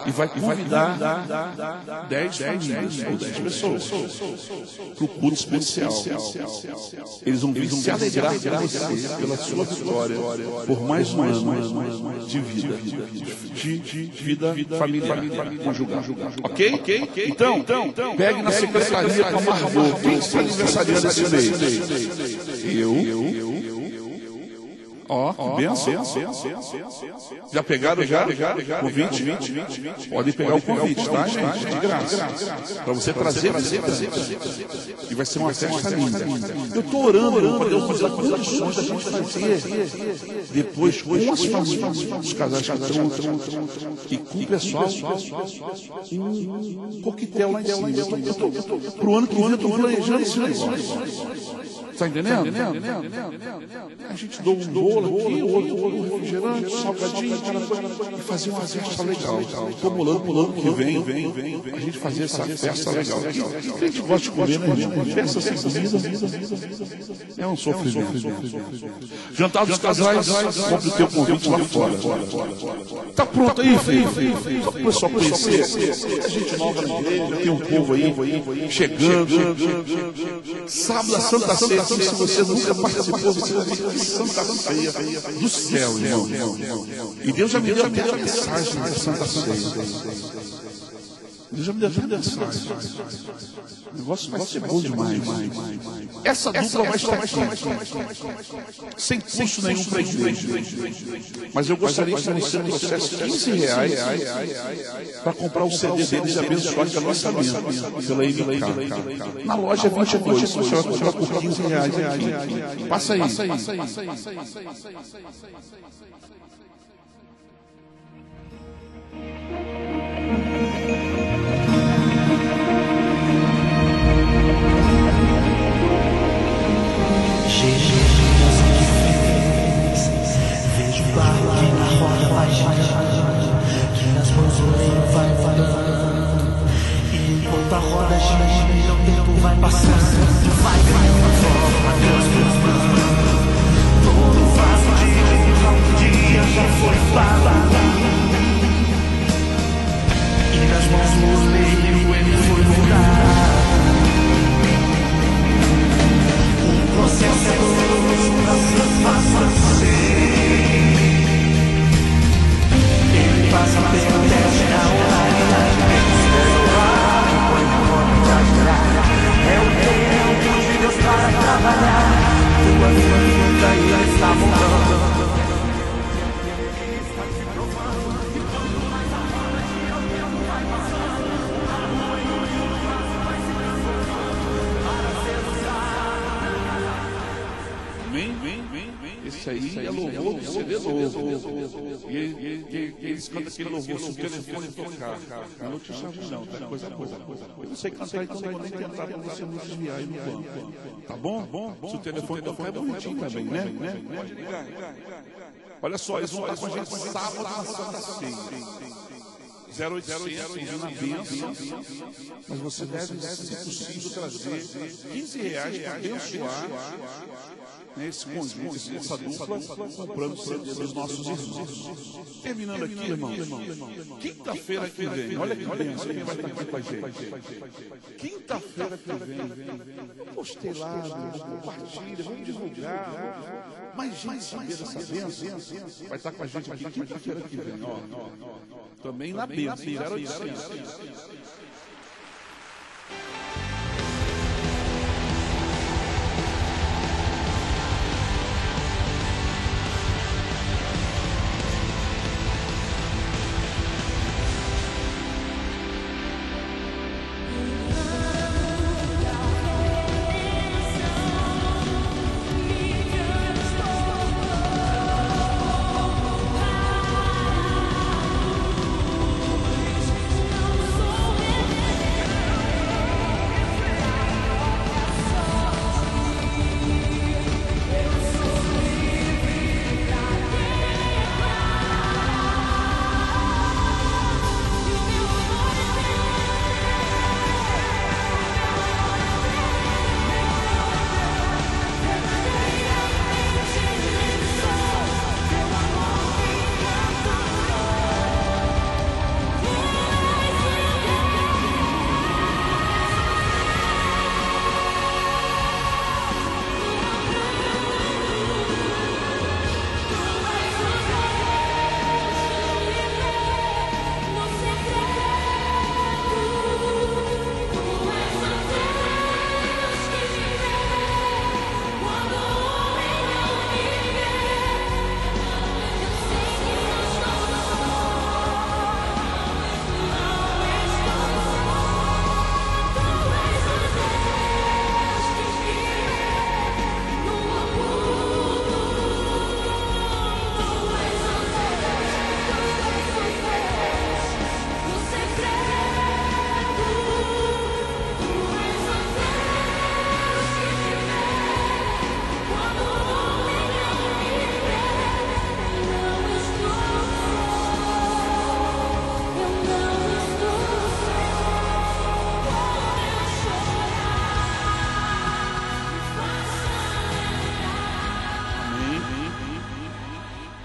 e vai convidar 10 famílias ou 10 pessoas para o culto especial. Eles vão vir se alegrar por você, pela sua vitória, por mais um ano de vida, de vida familiar, conjugal. Ok? Então, pegue na secretaria para Margot, quem está aniversariando esse mês? Ó, benção. Já pegaram? Convite? Podem pegar o convite, tá, gente? De graça. Para você trazer. E vai ser uma festa linda. Eu estou orando para Deus fazer condições da gente fazer. Depois, com as famílias, os casais que estão e com o pessoal, um coquetel lá em cima. Para o ano que vem, eu estou planejando esse negócio. Está entendendo? A gente dá um bolo aqui, outro refrigerante, salgadinho, e fazer uma festa legal. Estou pulando que vem, a gente fazer essa festa legal. A gente gosta de comer, né, irmão? Festa sem comida é um sofrimento. Jantar dos casais, compre o teu convite lá fora. Está pronto aí, filho? Só para o pessoal conhecer. A gente nova na igreja, tem um povo aí chegando. Sábado, a Santa Ceia. Se você nunca participou, você vai ver que Santa Ceia do céu, irmão. E Deus já me deu até a mensagem da Santa Ceia. Deus já me deu até a mensagem. O negócio vai ser bom demais. Essa dupla vai estar aqui, sem custo nenhum para a igreja. Mas eu gostaria que você trouxesse R$15 para comprar o CD deles e abençoar aquele lançamento pela MK. Na loja é 22, você vai comprar por R$15 aqui. Passa aí. Vejo o barro que na roda vai girando, que nas mãos o leiro vai volando. E enquanto a roda gira, o tempo vai passando, vai ganhando forma, transformando. Todo vaso de um dia já foi falado. E nas mãos do leiro ele foi moldado. O processo é doloroso, não passa ser. Ele passa pelo teste da hora. Põe na roda pra girar. É o tempo de Deus para trabalhar. Tua vida Esse aí é louvor do CD novo. E eles cantam aquele louvor, se o telefone tocar. Não te chamo não, tá? Coisa boa. Eu não sei cantar, então não vou nem tentar pra você não desviar aí no banco. Tá bom? Se o telefone tocar é bonitinho também, né? Pode ligar. Olha só, eles vão estar com a gente sábado na Santa Ceia. 0800 na bênção, mas você deve, se possível, trazer R$15 para abençoar esse conjunto, essa dupla, comprando CD dos nossos irmãos. Terminando aqui, irmão. Quinta-feira que vem, olha que bênção, quem vai estar aqui com a gente. Quinta-feira que vem, postei lá, compartilha, vamos divulgar. Mais gente saber dessa bênção, vai estar com a gente aqui quinta-feira que vem, ó. Também na bênção, 0800.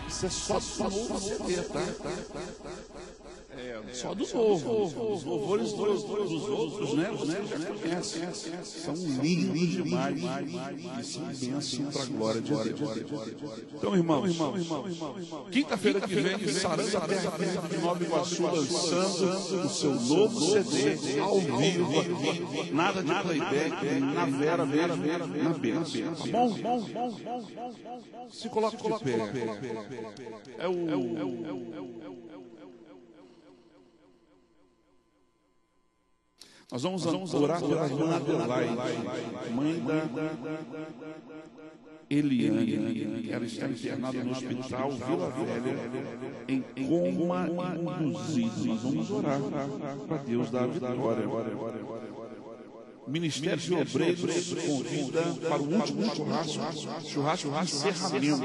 Isso é só do novo CD, tá? Só do novo. Os louvores dos outros, né? Você já conhece. São lindos demais e são bênção para a glória de Deus. Então, irmãos, quinta-feira que vem, Saranda Terra de Nova Iguaçu lançando o seu novo CD ao vivo. Nada de playback, na vera mesmo, na bênção. Tá bom? Se coloca de pé. Nós vamos orar pela irmã Adelaide, mãe da Eliane. Ela está internada no hospital Vila Velha, em coma induzido. Nós vamos orar para Deus dar a vitória. O Ministério de Obreiros convida para o último churrasco de encerramento.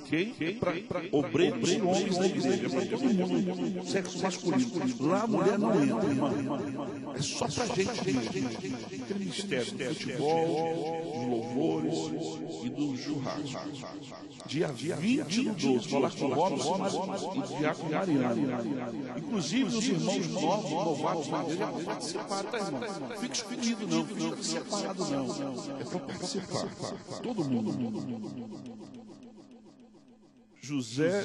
Ok? Para obreiros e homens da igreja, para todo mundo, sexo masculino. Lá a mulher não entra, irmão. É só para gente mesmo. Aquele mistério do futebol, dos louvores e do churrasco. Dia 20 do 12, falar com o Robson e o Diácono Mariano. Inclusive, os irmãos novos, novatos na igreja, vão participar, tá, irmão? Fique escolhido, não. Fique separado, não. É para participar. Todo mundo. Josué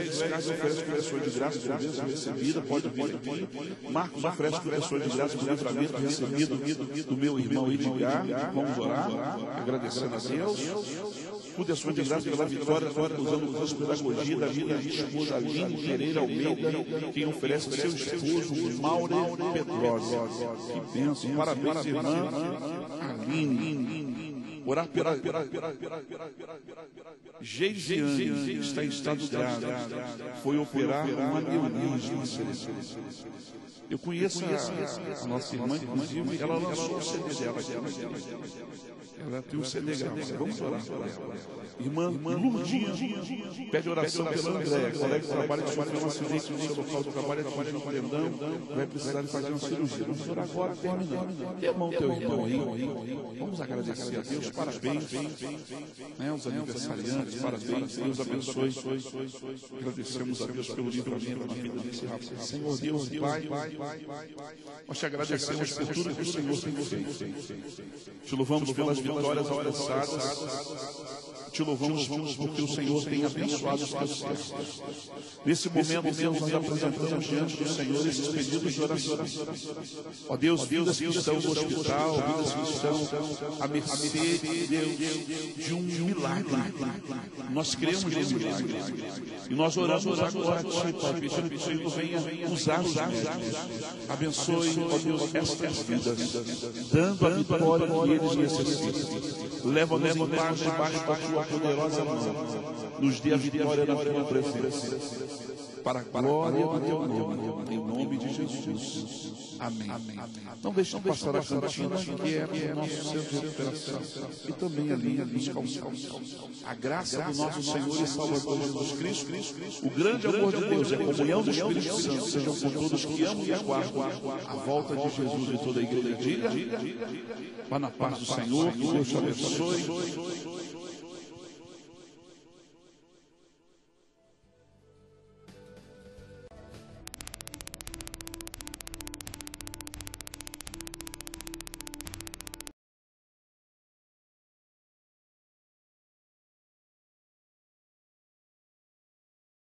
Escárcio oferece corações de graça por bênção recebida, pode vir aqui. Marcos oferece corações de graça por livramento recebido do meu irmão Edgar. Vamos orar, agradecendo a Deus. Tudo é sua de graça pela vitória, usando o curso de pedagogia da vida de esposa Aline Pereira Almeida, quem oferece seu esposo Maure Pedrosa. Que bênção, parabéns, irmã Aline. orar pela Geisiane, que está em estado grave, foi operar um aneurisma cerebral. Eu conheço a nossa irmã, inclusive, ela lançou o CD dela. Ela tem um CD gravado. Vamos orar por ela. Irmã Lurdinha, pede oração pela Andréia, colega de trabalho que sofreu um acidente no seu local de trabalho, atingiu um tendão, vai precisar de fazer uma cirurgia. Vamos orar agora, terminando. Dê a mão ao teu irmão aí. Vamos agradecer a Deus, parabéns. Os aniversariantes, parabéns, Deus abençoe. Agradecemos a Deus pelo livramento na vida desse rapaz. Senhor Deus e Pai, nós te agradecemos por tudo que o Senhor tem feito. Te louvamos pelas vitórias alcançadas. Te louvamos porque o Senhor tem abençoado os teus servos. Nesse momento, Deus, nós apresentamos diante do Senhor esses pedidos de oração. Ó Deus, vidas que estão no hospital, vidas que estão à mercê, Deus, de um milagre. Nós cremos nesse milagre. E nós oramos agora a Ti, Pai, pedindo que o Senhor venha usar os médicos. Abençoe, ó Deus, estas vidas, dando a vitória que eles necessitam. Leva-nos em paz debaixo da Tua poderosa mão. Nos dê a vitória na Tua presença. Para a glória do Teu nome. Em nome de Jesus. Amém. Não deixe de passar a cantina, que é o nosso centro de recuperação. E também ali nos calçados. A graça do nosso Senhor e Salvador Jesus Cristo, o grande amor de Deus, a comunhão do Espírito Santo, sejam com todos que amam e aguardam a volta de Jesus e toda a igreja. Diga, vá na paz do Senhor, que Deus te abençoe.